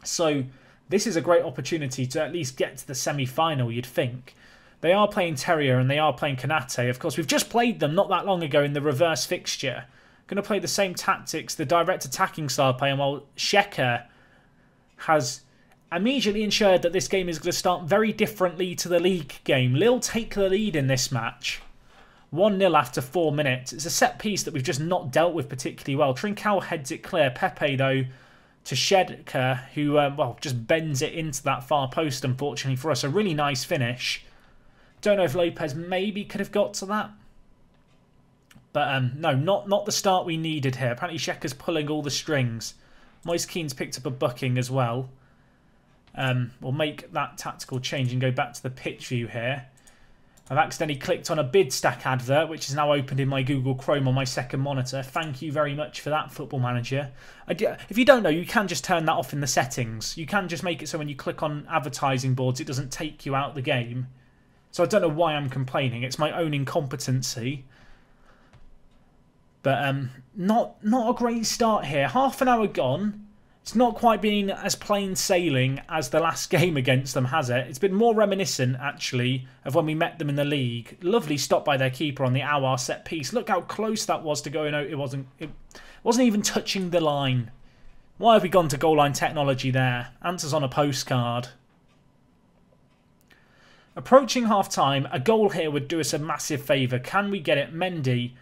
So this is a great opportunity to at least get to the semi-final, you'd think. They are playing Terrier and they are playing Konate. Of course, we've just played them not that long ago in the reverse fixture. Going to play the same tactics, the direct attacking style play, and while Shecker has immediately ensured that this game is going to start very differently to the league game. Lille take the lead in this match. 1-0 after 4 minutes. It's a set piece that we've just not dealt with particularly well. Trincao heads it clear. Pepe, though, to Shecker, who well, just bends it into that far post, unfortunately for us. A really nice finish. Don't know if Lopez maybe could have got to that. But no, not the start we needed here. Apparently Shecker's pulling all the strings. Moise Kean's picked up a booking as well. We'll make that tactical change and go back to the pitch view here. I've accidentally clicked on a bid stack advert, which is now opened in my Google Chrome on my second monitor. Thank you very much for that, Football Manager. If you don't know, you can just turn that off in the settings. You can just make it so when you click on advertising boards, it doesn't take you out of the game. So I don't know why I'm complaining. It's my own incompetency. But not a great start here. Half an hour gone. It's not quite been as plain sailing as the last game against them, has it? It's been more reminiscent, actually, of when we met them in the league. Lovely stop by their keeper on the Aouar set piece. Look how close that was to going out. It wasn't even touching the line. Why have we gone to goal line technology there? Answers on a postcard. Approaching half-time, a goal here would do us a massive favour. Can we get it? Mendy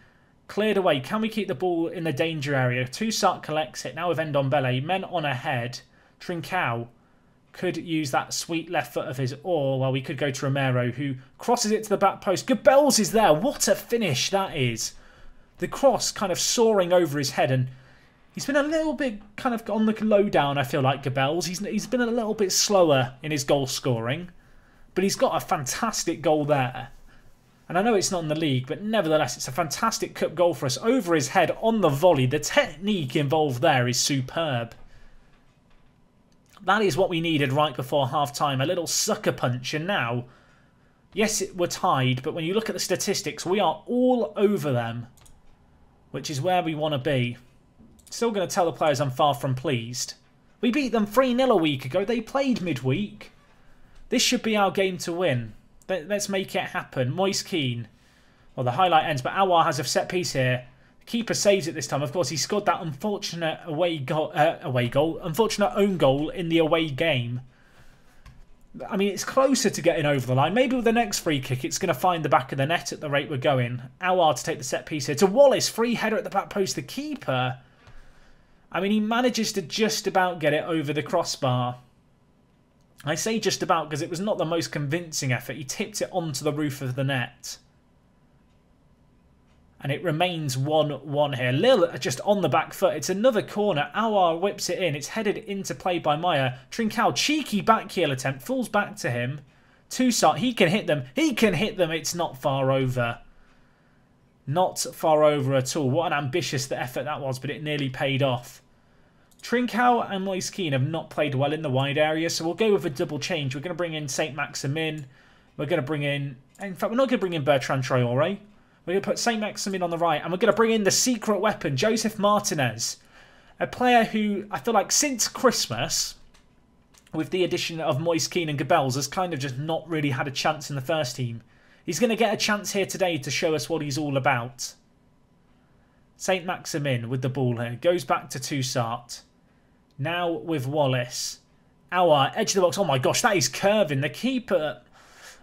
cleared away. Can we keep the ball in the danger area? Toussaint collects it. Now with Ndombele. Men on ahead. Trincao could use that sweet left foot of his, or well, we could go to Romero, who crosses it to the back post. Gabels is there. What a finish that is. The cross kind of soaring over his head, and He's been a little bit kind of on the low down, I feel like, Gabels. He's been a little bit slower in his goal scoring. But he's got a fantastic goal there. And I know it's not in the league, but nevertheless, it's a fantastic cup goal for us. Over his head on the volley. The technique involved there is superb. That is what we needed right before half-time. A little sucker punch. And now, yes, we're tied. But when you look at the statistics, we are all over them. Which is where we want to be. Still going to tell the players I'm far from pleased. We beat them 3-0 a week ago. They played midweek. This should be our game to win. Let's make it happen. Moise Keane. Well, the highlight ends, but Aouar has a set piece here. The keeper saves it this time. Of course, he scored that unfortunate unfortunate own goal in the away game. I mean, it's closer to getting over the line. Maybe with the next free kick, it's going to find the back of the net at the rate we're going. Aouar to take the set piece here. To Wallace, free header at the back post. The keeper... I mean, he manages to just about get it over the crossbar. I say just about because it was not the most convincing effort. He tipped it onto the roof of the net. And it remains 1-1 here. Lille just on the back foot. It's another corner. Aouar whips it in. It's headed into play by Meyer. Trincao, cheeky back heel attempt. Falls back to him. Toussaint, he can hit them. He can hit them. It's not far over. Not far over at all. What an ambitious effort that was, but it nearly paid off. Trincao and Moise Keane have not played well in the wide area, so we'll go with a double change. We're going to bring in Saint-Maximin. We're going to bring in... In fact, we're not going to bring in Bertrand Traore. We're going to put Saint-Maximin on the right, and we're going to bring in the secret weapon, Joseph Martinez. A player who, I feel like since Christmas, with the addition of Moise Keane and Gabels, has kind of just not really had a chance in the first team. He's going to get a chance here today to show us what he's all about. Saint-Maximin with the ball here. Goes back to Toussaint. Now with Wallace. Aouar, edge of the box. Oh my gosh, that is curving. The keeper...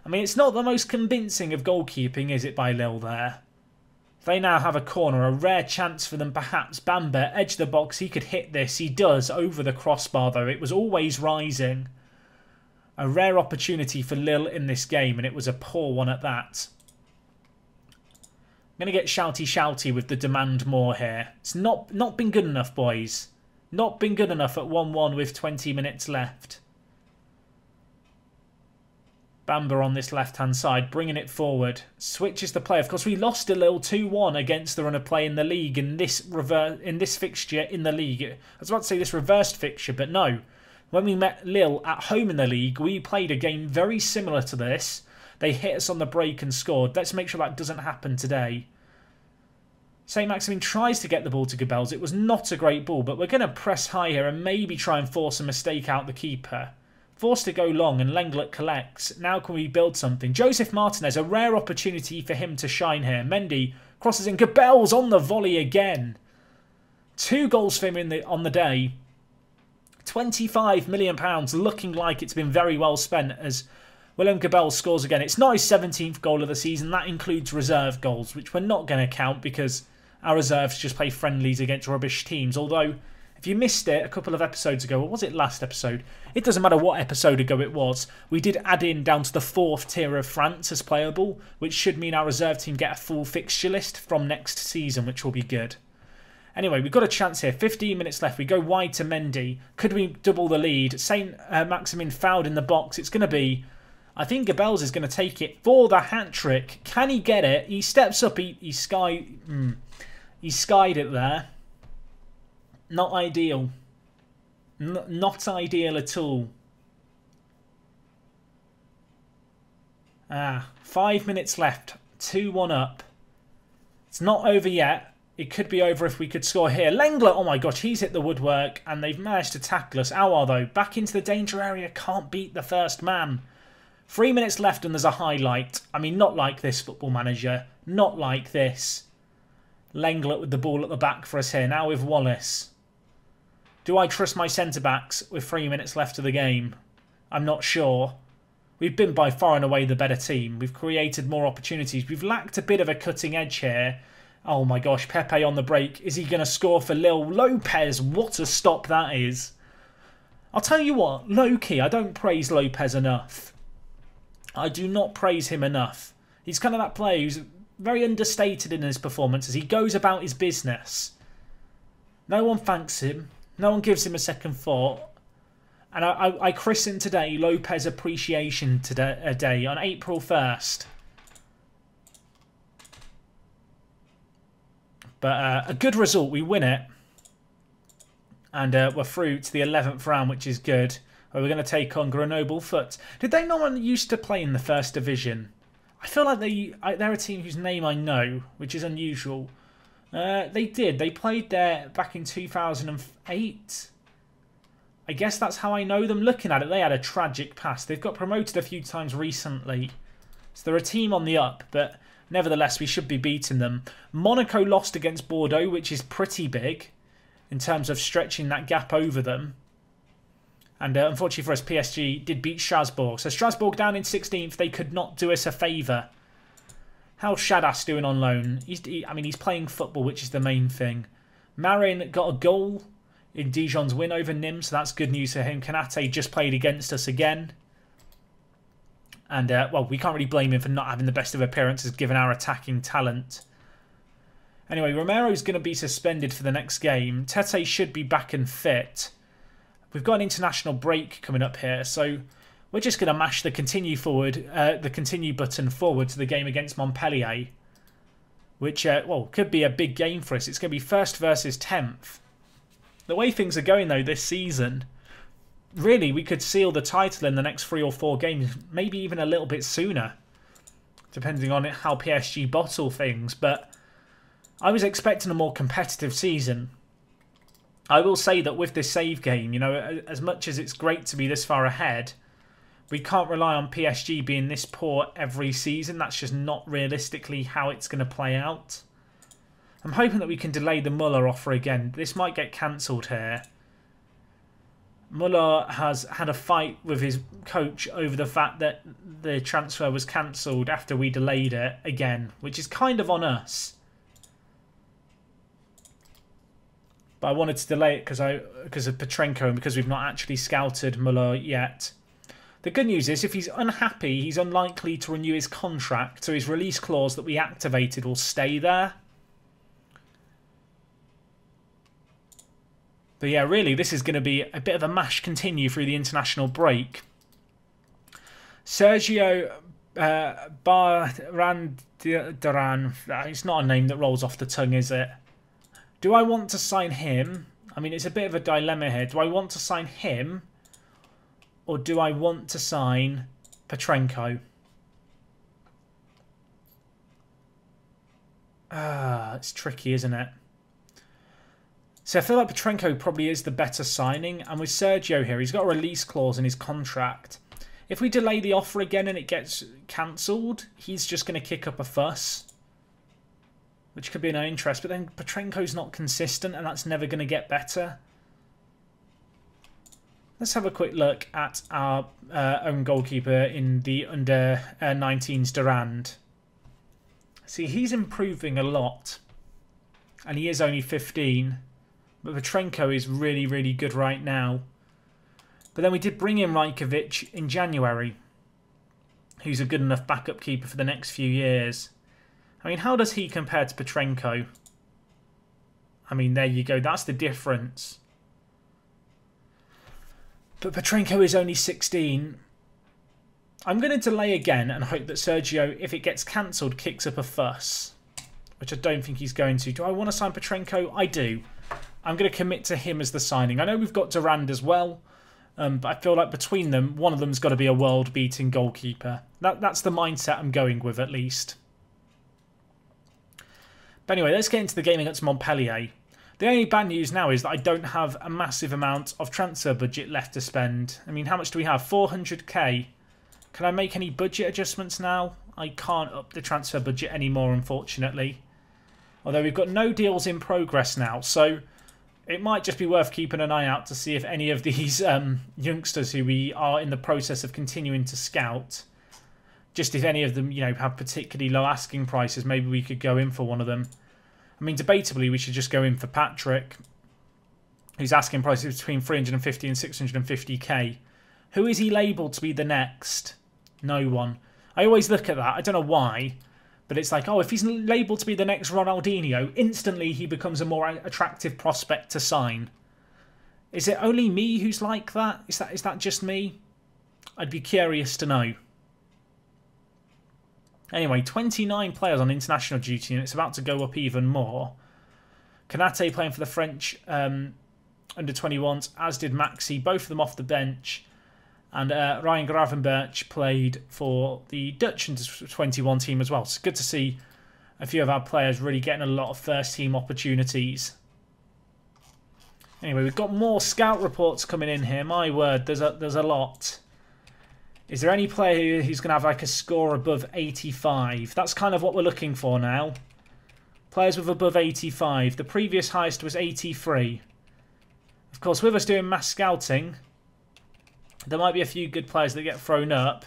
I mean, it's not the most convincing of goalkeeping, is it, by Lille there? They now have a corner. A rare chance for them, perhaps. Bamba, edge of the box. He could hit this. He does, over the crossbar, though. It was always rising. A rare opportunity for Lille in this game, and it was a poor one at that. I'm going to get shouty with the demand more here. It's not been good enough, boys. Not been good enough at 1-1 with 20 minutes left. Bamba on this left-hand side, bringing it forward. Switches the play. Of course, we lost a Lille 2-1 against the run of play in the league in this fixture in the league. I was about to say this reversed fixture, but no. When we met Lille at home in the league, we played a game very similar to this. They hit us on the break and scored. Let's make sure that doesn't happen today. Saint-Maximin tries to get the ball to Gabels. It was not a great ball, but we're going to press high here and maybe try and force a mistake out the keeper. Forced to go long and Lenglet collects. Now can we build something? Joseph Martinez, a rare opportunity for him to shine here. Mendy crosses in. Gabels on the volley again. 2 goals for him on the day. £25 million, looking like it's been very well spent as William Gabels scores again. It's not his 17th goal of the season. That includes reserve goals, which we're not going to count because our reserves just play friendlies against rubbish teams. Although, if you missed it a couple of episodes ago, or was it last episode? It doesn't matter what episode ago it was. We did add in down to the 4th tier of France as playable, which should mean our reserve team get a full fixture list from next season, which will be good. Anyway, we've got a chance here. 15 minutes left. We go wide to Mendy. Could we double the lead? Saint-Maximin fouled in the box. It's going to be... I think Gabels is going to take it for the hat-trick. Can he get it? He steps up. He skied it there. Not ideal. Not ideal at all. 5 minutes left. 2-1 up. It's not over yet. It could be over if we could score here. Lenglet, oh my gosh, he's hit the woodwork and they've managed to tackle us. Aouar, though, back into the danger area. Can't beat the first man. 3 minutes left and there's a highlight. I mean, not like this, Football Manager. Not like this. Lenglet with the ball at the back for us here. Now with Wallace. Do I trust my centre-backs with 3 minutes left of the game? I'm not sure. We've been by far and away the better team. We've created more opportunities. We've lacked a bit of a cutting edge here. Oh my gosh, Pepe on the break. Is he going to score for Lille? Lopez, what a stop that is. I'll tell you what, low-key, I don't praise Lopez enough. I do not praise him enough. He's kind of that player who's very understated in his performances. He goes about his business. No one thanks him. No one gives him a second thought. And I christened today Lopez Appreciation Day on April 1st. But a good result. We win it. And we're through to the 11th round, which is good. We're going to take on Grenoble Foot. Did they not used to play in the first division? I feel like they're a team whose name I know, which is unusual. They did. They played there back in 2008. I guess that's how I know them. Looking at it, they had a tragic past. They've got promoted a few times recently. So they're a team on the up, but nevertheless, we should be beating them. Monaco lost against Bordeaux, which is pretty big in terms of stretching that gap over them. And unfortunately for us, PSG did beat Strasbourg. So Strasbourg down in 16th. They could not do us a favour. How's Shadas doing on loan? He's playing football, which is the main thing. Marin got a goal in Dijon's win over Nîmes, so that's good news for him. Kanate just played against us again. And, well, we can't really blame him for not having the best of appearances given our attacking talent. Anyway, Romero's going to be suspended for the next game. Tete should be back and fit. We've got an international break coming up here, so we're just going to mash the continue button forward to the game against Montpellier, which, well, could be a big game for us. It's going to be 1st versus 10th. The way things are going, though, this season, really, we could seal the title in the next 3 or 4 games, maybe even a little bit sooner, depending on how PSG bottle things. But I was expecting a more competitive season. I will say that with this save game, you know, as much as it's great to be this far ahead, we can't rely on PSG being this poor every season. That's just not realistically how it's going to play out. I'm hoping that we can delay the Muller offer again. This might get cancelled here. Muller has had a fight with his coach over the fact that the transfer was cancelled after we delayed it again, which is kind of on us. But I wanted to delay it because of Petrenko and because we've not actually scouted Muller yet. The good news is if he's unhappy, he's unlikely to renew his contract, so his release clause that we activated will stay there. But yeah, really, this is going to be a bit of a mash continue through the international break. Sergio Barandiaran, it's not a name that rolls off the tongue, is it? Do I want to sign him? I mean, it's a bit of a dilemma here. Do I want to sign him? Or do I want to sign Petrenko? It's tricky, isn't it? So I feel like Petrenko probably is the better signing. And with Sergio here, he's got a release clause in his contract. If we delay the offer again and it gets cancelled, he's just going to kick up a fuss, which could be no interest. But then Petrenko's not consistent and that's never going to get better. Let's have a quick look at our own goalkeeper in the under-19s Durand. See, he's improving a lot. And he is only 15. But Petrenko is really, really good right now. But then we did bring in Rajkovic in January, who's a good enough backup keeper for the next few years. I mean, how does he compare to Petrenko? I mean, there you go. That's the difference. But Petrenko is only 16. I'm going to delay again and hope that Sergio, if it gets cancelled, kicks up a fuss, which I don't think he's going to. Do I want to sign Petrenko? I do. I'm going to commit to him as the signing. I know we've got Durand as well, but I feel like between them, one of them's got to be a world-beating goalkeeper. That's the mindset I'm going with, at least. But anyway, let's get into the game against Montpellier. The only bad news now is that I don't have a massive amount of transfer budget left to spend. I mean, how much do we have? 400k. Can I make any budget adjustments now? I can't up the transfer budget anymore, unfortunately. Although we've got no deals in progress now, so it might just be worth keeping an eye out to see if any of these youngsters who we are in the process of continuing to scout, just if any of them, you know, have particularly low asking prices, maybe we could go in for one of them. I mean, debatably, we should just go in for Patrick, whose asking price is between 350 and 650k. Who is he labelled to be the next? No one. I always look at that. I don't know why, But it's like, oh, if he's labelled to be the next Ronaldinho, instantly he becomes a more attractive prospect to sign. Is it only me who's like that? Is that just me? I'd be curious to know. Anyway, 29 players on international duty, and it's about to go up even more. Konate playing for the French under-21s, as did Maxi, both of them off the bench. And Ryan Gravenberch played for the Dutch under-21 team as well. It's good to see a few of our players really getting a lot of first-team opportunities. Anyway, we've got more scout reports coming in here. My word, there's a lot. Is there any player who's going to have like a score above 85? That's kind of what we're looking for now. Players with above 85. The previous highest was 83. Of course, with us doing mass scouting, there might be a few good players that get thrown up.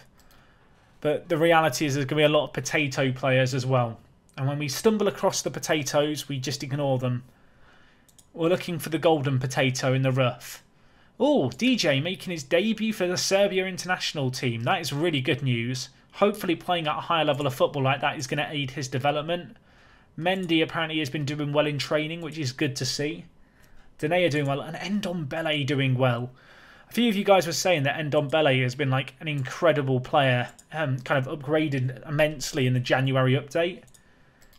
But the reality is there's going to be a lot of potato players as well. And when we stumble across the potatoes, we just ignore them. We're looking for the golden potato in the rough. Oh, DJ making his debut for the Serbia international team. That is really good news. Hopefully playing at a higher level of football like that is going to aid his development. Mendy apparently has been doing well in training, which is good to see. Denea doing well, and Ndombele doing well. A few of you guys were saying that Ndombele has been like an incredible player, kind of upgraded immensely in the January update.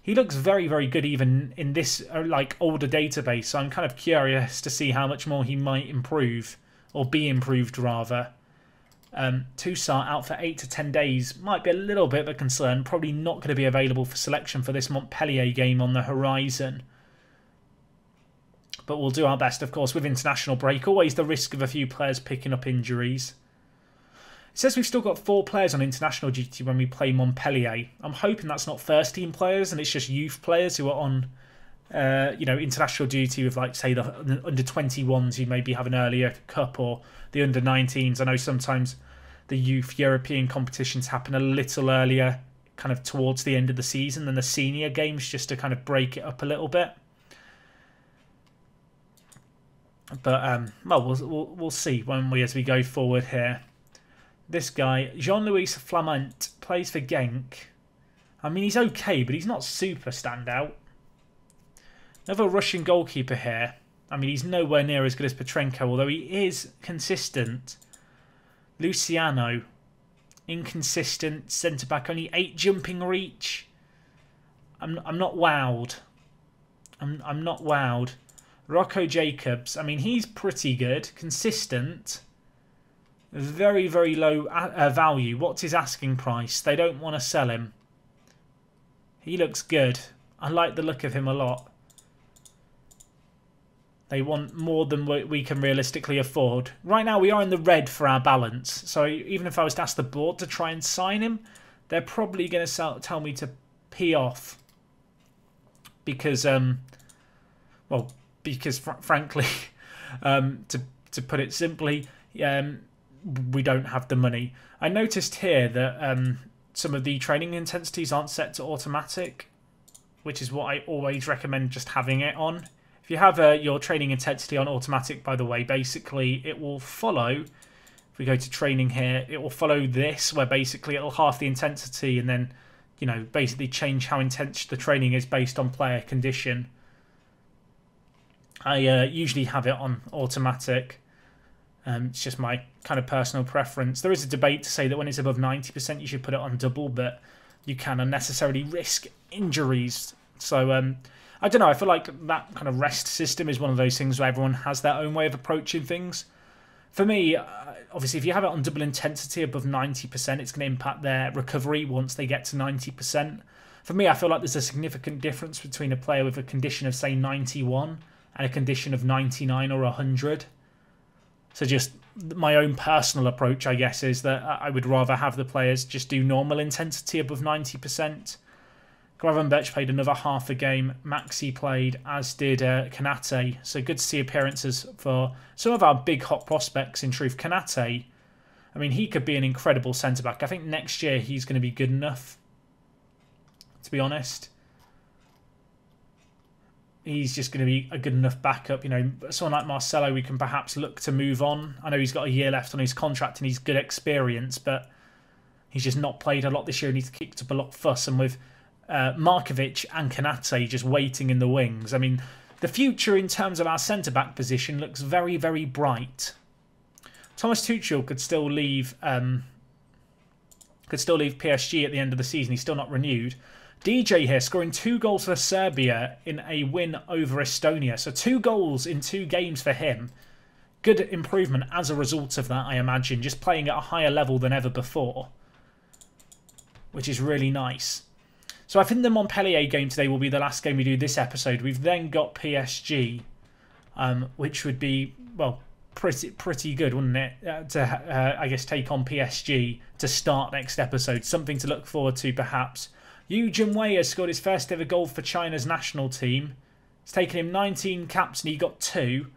He looks very, very good even in this like older database, so I'm kind of curious to see how much more he might improve, or be improved rather. Toussaint out for 8 to 10 days might be a little bit of a concern. Probably not going to be available for selection for this Montpellier game on the horizon. But we'll do our best, of course, with international break. Always the risk of a few players picking up injuries. It says we've still got 4 players on international duty when we play Montpellier. I'm hoping that's not first-team players and it's just youth players who are on, international duty with, like, say, the under-21s who maybe have an earlier cup, or the under-19s. I know sometimes the youth European competitions happen a little earlier, kind of towards the end of the season, than the senior games, just to kind of break it up a little bit. But, we'll see as we go forward here. This guy, Jean-Louis Flamant, plays for Genk. I mean, he's okay, but he's not super standout. Another Russian goalkeeper here. I mean, he's nowhere near as good as Petrenko, although he is consistent. Luciano, inconsistent centre-back, only 8 jumping reach. I'm not wowed. I'm not wowed. Rocco Jacobs, I mean, he's pretty good, consistent. Very, very low value. What's his asking price? They don't want to sell him. He looks good. I like the look of him a lot. They want more than we can realistically afford. Right now we are in the red for our balance. So even if I was to ask the board to try and sign him, they're probably going to tell me to pee off. Because, frankly, to put it simply, we don't have the money. I noticed here that some of the training intensities aren't set to automatic, which is what I always recommend just having it on. If you have your training intensity on automatic, by the way, basically it will follow, if we go to training here, it will follow this, where basically it'll half the intensity and then, basically change how intense the training is based on player condition. I usually have it on automatic. It's just my kind of personal preference. There is a debate to say that when it's above 90%, you should put it on double, but you can unnecessarily risk injuries. So, I don't know. I feel like that kind of rest system is one of those things where everyone has their own way of approaching things. For me, obviously, if you have it on double intensity above 90%, it's going to impact their recovery once they get to 90%. For me, I feel like there's a significant difference between a player with a condition of, say, 91 and a condition of 99 or 100. So just my own personal approach, I guess, is that I would rather have the players just do normal intensity above 90%. Gravenberch played another half a game. Maxi played, as did Konate. So good to see appearances for some of our big hot prospects, in truth. Konate, I mean, he could be an incredible centre-back. I think next year he's going to be good enough, to be honest. He's just going to be a good enough backup. Someone like Marcelo, we can perhaps look to move on. I know he's got a year left on his contract and he's good experience, but he's just not played a lot this year and he's kicked up a lot of fuss. And with Markovic and Kanate just waiting in the wings. I mean, the future in terms of our centre-back position looks very, very bright. Thomas Tuchel could still leave PSG at the end of the season. He's still not renewed. DJ here scoring 2 goals for Serbia in a win over Estonia. So 2 goals in 2 games for him. Good improvement as a result of that, I imagine. Just playing at a higher level than ever before, which is really nice. So I think the Montpellier game today will be the last game we do this episode. We've then got PSG, which would be, well, pretty good, wouldn't it? I guess take on PSG to start next episode. Something to look forward to, perhaps. Yu Junwei has scored his first ever goal for China's national team. It's taken him 19 caps and he got 2. I'm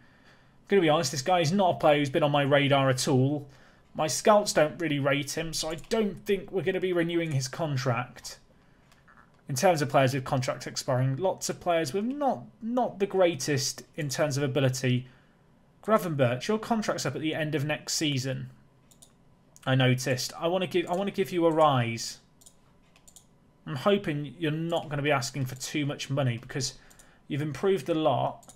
going to be honest, this guy is not a player who's been on my radar at all. My scouts don't really rate him, so I don't think we're going to be renewing his contract. In terms of players with contracts expiring, lots of players with not the greatest in terms of ability. Gravenberch, your contract's up at the end of next season. I noticed. I want to give you a rise. I'm hoping you're not going to be asking for too much money because you've improved a lot,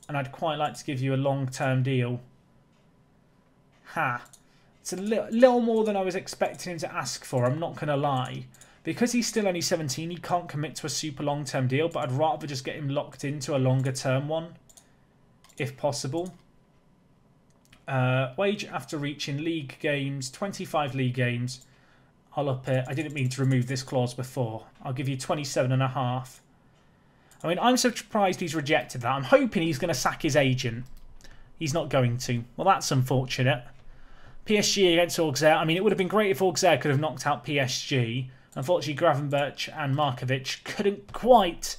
and I'd quite like to give you a long-term deal. It's a little more than I was expecting him to ask for. I'm not going to lie. Because he's still only 17, he can't commit to a super long-term deal, but I'd rather just get him locked into a longer-term one, if possible. Wage after reaching league games, 25 league games. I'll up it. I didn't mean to remove this clause before. I'll give you 27.5. I mean, I'm surprised he's rejected that. I'm hoping he's going to sack his agent. He's not going to. Well, that's unfortunate. PSG against Auxerre. I mean, it would have been great if Auxerre could have knocked out PSG. Unfortunately, Gravenberch and Markovic couldn't quite,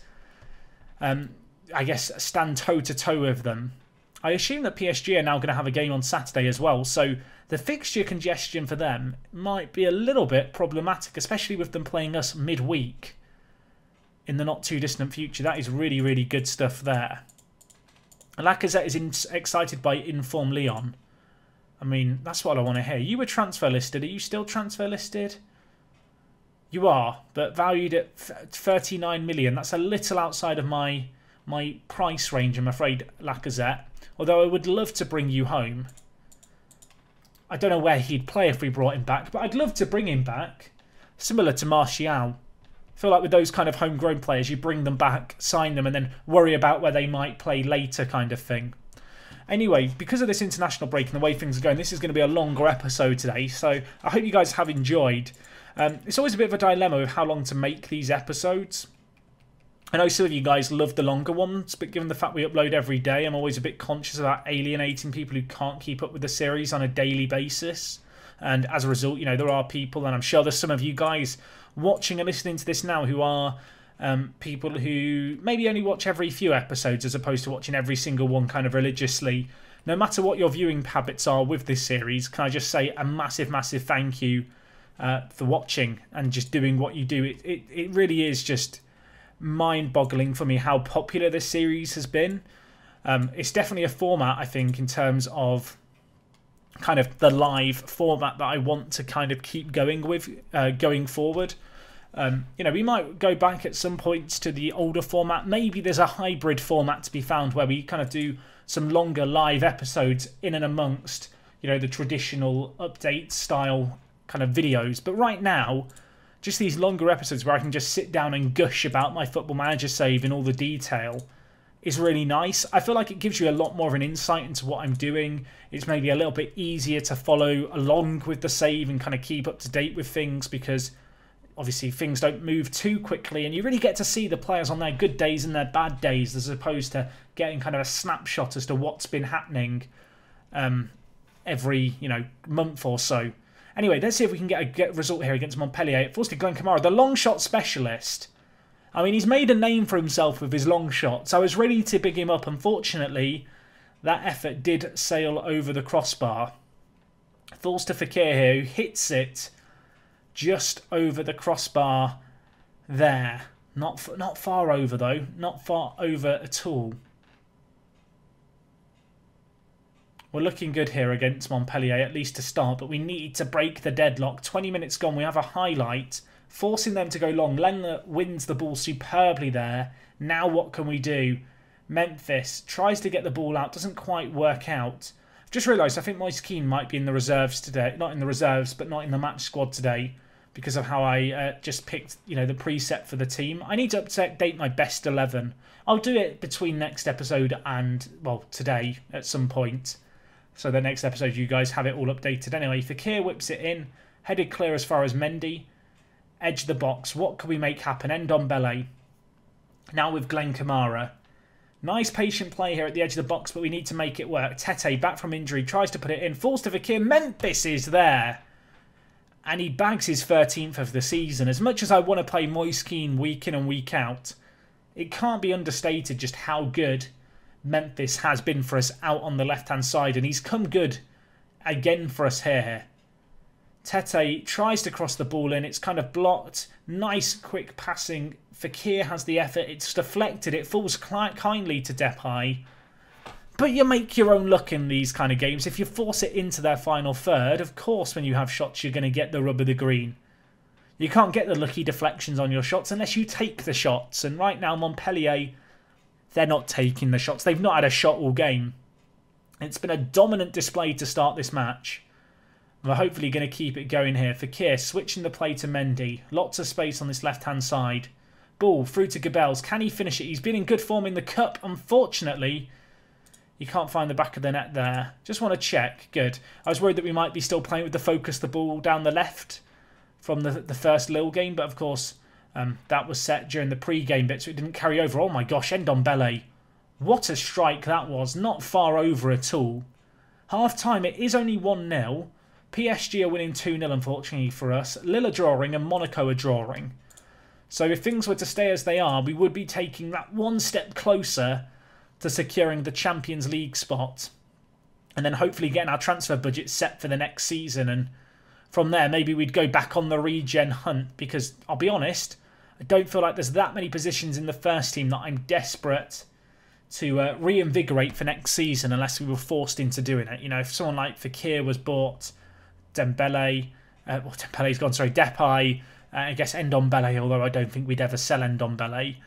I guess, stand toe-to-toe with them. I assume that PSG are now going to have a game on Saturday as well, so the fixture congestion for them might be a little bit problematic, especially with them playing us midweek in the not-too-distant future. That is really, really good stuff there. Lacazette is excited by inform Lyon. I mean, that's what I want to hear. You were transfer listed. Are you still transfer listed? You are, but valued at 39 million. That's a little outside of my price range, I'm afraid, Lacazette. Although I would love to bring you home. I don't know where he'd play if we brought him back, but I'd love to bring him back. Similar to Martial. I feel like with those kind of homegrown players, you bring them back, sign them, and then worry about where they might play later kind of thing. Anyway, because of this international break and the way things are going, this is going to be a longer episode today, so I hope you guys have enjoyed. It's always a bit of a dilemma with how long to make these episodes. I know some of you guys love the longer ones, but given the fact we upload every day, I'm always a bit conscious about alienating people who can't keep up with the series on a daily basis. And as a result, you know, there are people, and I'm sure there's some of you guys watching and listening to this now who are people who maybe only watch every few episodes as opposed to watching every single one kind of religiously. No matter what your viewing habits are with this series, can I just say a massive, massive thank you for watching and just doing what you do. It really is just mind-boggling for me how popular this series has been. It's definitely a format, I think, in terms of kind of the live format that I want to kind of keep going with going forward. You know, we might go back at some points to the older format. Maybe there's a hybrid format to be found where we kind of do some longer live episodes in and amongst, you know, the traditional update style kind of videos. But right now, just these longer episodes where I can just sit down and gush about my Football Manager save in all the detail is really nice. I feel like it gives you a lot more of an insight into what I'm doing. It's maybe a little bit easier to follow along with the save and kind of keep up to date with things because obviously things don't move too quickly and you really get to see the players on their good days and their bad days as opposed to getting kind of a snapshot as to what's been happening every, you know, month or so. Anyway, let's see if we can get a result here against Montpellier. Forced to Glenn Kamara, the long shot specialist. I mean, he's made a name for himself with his long shots. I was ready to big him up. Unfortunately, that effort did sail over the crossbar. Falls to Fekir here, who hits it just over the crossbar there. Not far over, though. Not far over at all. We're looking good here against Montpellier, at least to start, but we need to break the deadlock. 20 minutes gone, we have a highlight forcing them to go long. Lenglet wins the ball superbly there. Now what can we do? Memphis tries to get the ball out, doesn't quite work out. I've just realised I think Moise Kean might be in the reserves today. Not in the reserves, but not in the match squad today because of how I just picked, the preset for the team. I need to update my best 11. I'll do it between next episode and, well, today at some point. So the next episode you guys have it all updated. Anyway, Fekir whips it in, headed clear as far as Mendy. Edge the box. What can we make happen? Ndombele. Now with Glenn Kamara. Nice patient play here at the edge of the box, but we need to make it work. Tete, back from injury, tries to put it in. Falls to Fekir. Memphis is there. And he bags his 13th of the season. As much as I want to play Moise Kean week in and week out, it can't be understated just how good Memphis has been for us out on the left-hand side. And he's come good again for us here. Tete tries to cross the ball in. It's kind of blocked. Nice quick passing. Fekir has the effort. It's deflected. It falls kindly to Depay. But you make your own luck in these kind of games. If you force it into their final third, of course when you have shots you're going to get the rub of the green. You can't get the lucky deflections on your shots unless you take the shots. And right now Montpellier, they're not taking the shots. They've not had a shot all game. It's been a dominant display to start this match. We're hopefully going to keep it going here. Fekir switching the play to Mendy. Lots of space on this left-hand side. Ball through to Goebbels. Can he finish it? He's been in good form in the cup. Unfortunately, you can't find the back of the net there. Just want to check. Good. I was worried that we might be still playing with the focus the ball down the left from the first Lille game. But of course, that was set during the pre-game bit, so it didn't carry over. Oh my gosh, Ndombele. What a strike that was. Not far over at all. Half-time, it is only 1-0. PSG are winning 2-0, unfortunately for us. Lille are drawing and Monaco are drawing. So if things were to stay as they are, we would be taking that one step closer to securing the Champions League spot. And then hopefully getting our transfer budget set for the next season. And from there, maybe we'd go back on the regen hunt. Because, I'll be honest, I don't feel like there's that many positions in the first team that I'm desperate to reinvigorate for next season unless we were forced into doing it. If someone like Fekir was bought, Dembele, Dembele's gone, sorry, Depay, I guess Ndombele, although I don't think we'd ever sell Ndombele.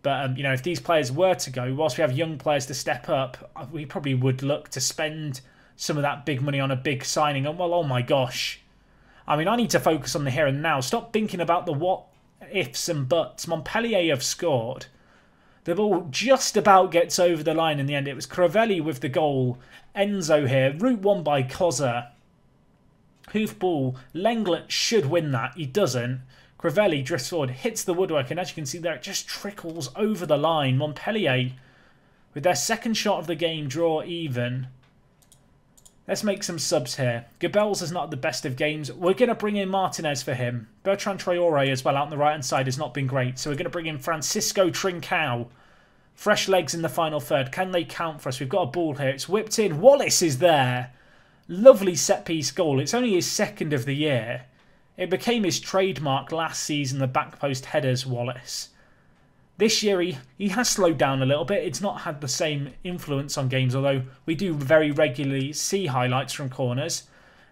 But, if these players were to go, whilst we have young players to step up, we probably would look to spend some of that big money on a big signing. And, well, oh my gosh. I mean, I need to focus on the here and now. Stop thinking about the what ifs and buts. Montpellier have scored. The ball just about gets over the line in the end. It was Crivelli with the goal. Enzo here. Route one by Koza. Hoof ball. Lenglet should win that. He doesn't. Crivelli drifts forward, hits the woodwork, and as you can see there, it just trickles over the line. Montpellier, with their second shot of the game, draw even. Let's make some subs here. Goebbels is not at the best of games. We're going to bring in Martinez for him. Bertrand Traore as well out on the right-hand side has not been great. So we're going to bring in Francisco Trincao. Fresh legs in the final third. Can they count for us? We've got a ball here. It's whipped in. Wallace is there. Lovely set-piece goal. It's only his second of the year. It became his trademark last season, the back post headers, Wallace. This year he has slowed down a little bit. It's not had the same influence on games, although we do very regularly see highlights from corners.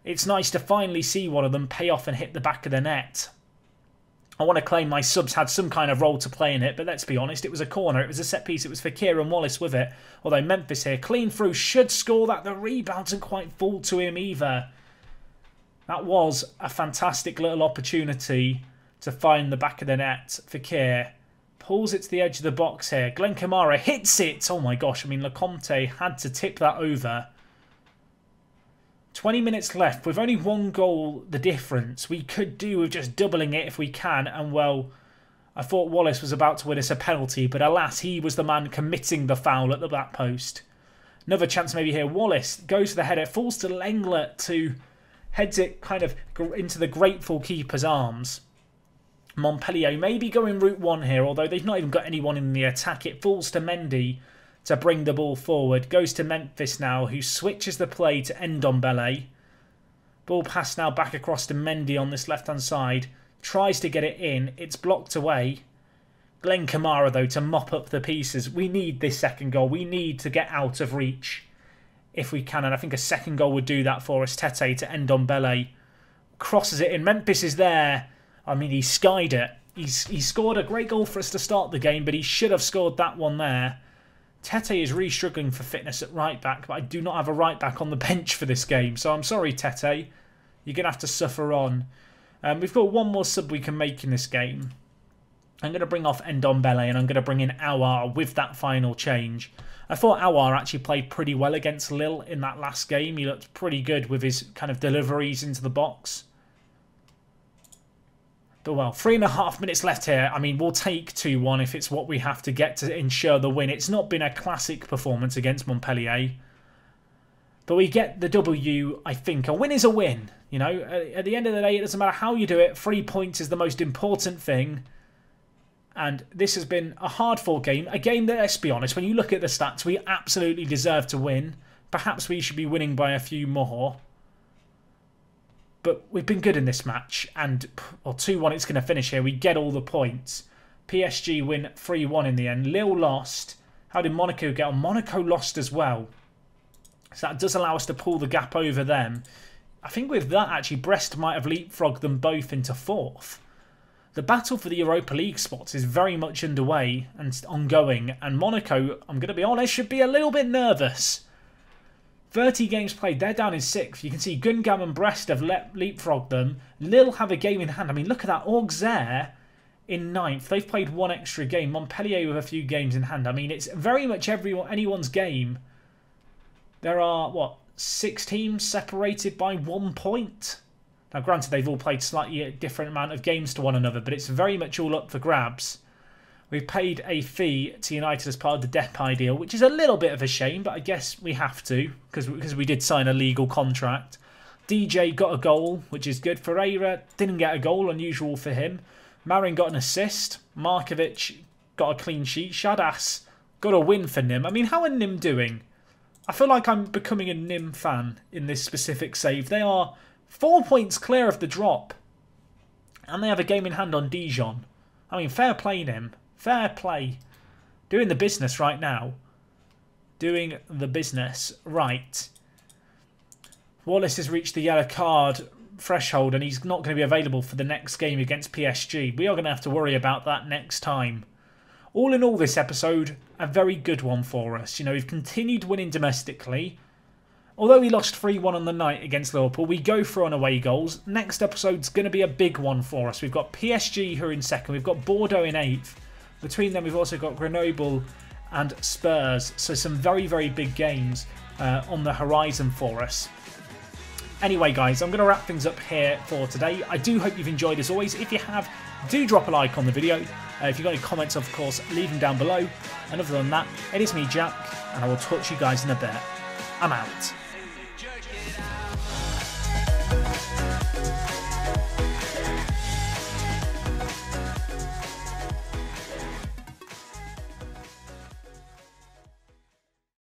It's nice to finally see one of them pay off and hit the back of the net. I want to claim my subs had some kind of role to play in it, but let's be honest, it was a corner, it was a set piece, it was Fekir and Wallace with it. Although Memphis here, clean through, should score that. The rebound doesn't quite fall to him either. That was a fantastic little opportunity to find the back of the net. Fekir pulls it to the edge of the box here. Glenn Kamara hits it. Oh my gosh, I mean, Lecomte had to tip that over. 20 minutes left with only one goal the difference. We could do with just doubling it if we can. And well, I thought Wallace was about to win us a penalty, but alas, he was the man committing the foul at the back post. Another chance maybe here. Wallace goes to the header, falls to Lenglet to heads it kind of into the grateful keeper's arms. Montpellier maybe going route one here, although they've not even got anyone in the attack. It falls to Mendy to bring the ball forward. Goes to Memphis now, who switches the play to Ndombele. Ball pass now back across to Mendy on this left-hand side. Tries to get it in. It's blocked away. Glenn Kamara, though, to mop up the pieces. We need this second goal. We need to get out of reach if we can, and I think a second goal would do that for us. Tete to Ndombele. Crosses it in. Memphis is there. I mean, he skied it. He scored a great goal for us to start the game, but he should have scored that one there. Tete is really struggling for fitness at right back, but I do not have a right back on the bench for this game. So I'm sorry, Tete. You're going to have to suffer on. We've got one more sub we can make in this game. I'm going to bring off Ndombele and I'm going to bring in Aouar with that final change. I thought Aouar actually played pretty well against Lille in that last game. He looked pretty good with his kind of deliveries into the box. But well, 3.5 minutes left here. I mean, we'll take 2-1 if it's what we have to get to ensure the win. It's not been a classic performance against Montpellier. But we get the W, I think. A win is a win. You know, at the end of the day, it doesn't matter how you do it. 3 points is the most important thing. And this has been a hard-fought game. A game that, let's be honest, when you look at the stats, we absolutely deserve to win. Perhaps we should be winning by a few more. But we've been good in this match. And, well, 2-1, it's going to finish here. We get all the points. PSG win 3-1 in the end. Lille lost. How did Monaco get on? Monaco lost as well. So that does allow us to pull the gap over them. I think with that, actually, Brest might have leapfrogged them both into 4th. The battle for the Europa League spots is very much underway and ongoing. And Monaco, I'm going to be honest, should be a little bit nervous. 30 games played, they're down in 6th. You can see Guingamp and Brest have leapfrogged them. Lille have a game in hand. I mean, look at that. Auxerre in 9th. They've played one extra game. Montpellier with a few games in hand. I mean, it's very much anyone's game. There are, what, 6 teams separated by 1 point? Now, granted, they've all played slightly a different amount of games to one another, but it's very much all up for grabs. We've paid a fee to United as part of the Depay deal, which is a little bit of a shame, but I guess we have to, because we did sign a legal contract. DJ got a goal, which is good. Ferreira didn't get a goal, unusual for him. Marin got an assist. Markovic got a clean sheet. Shadas got a win for Nim. I mean, how are Nim doing? I feel like I'm becoming a Nim fan in this specific save. They are 4 points clear of the drop. And they have a game in hand on Dijon. I mean, fair play, Nim. Fair play. Doing the business right now. Doing the business right. Wallace has reached the yellow card threshold and he's not going to be available for the next game against PSG. We are going to have to worry about that next time. All in all, this episode, a very good one for us. You know, we've continued winning domestically. Although we lost 3-1 on the night against Liverpool, we go for on away goals. Next episode's going to be a big one for us. We've got PSG who are in 2nd. We've got Bordeaux in 8th. Between them, we've also got Grenoble and Spurs. So some very, very big games on the horizon for us. Anyway, guys, I'm going to wrap things up here for today. I do hope you've enjoyed as always. If you have, do drop a like on the video. If you've got any comments, of course, leave them down below. And other than that, it is me, Jack, and I will talk to you guys in a bit. I'm out.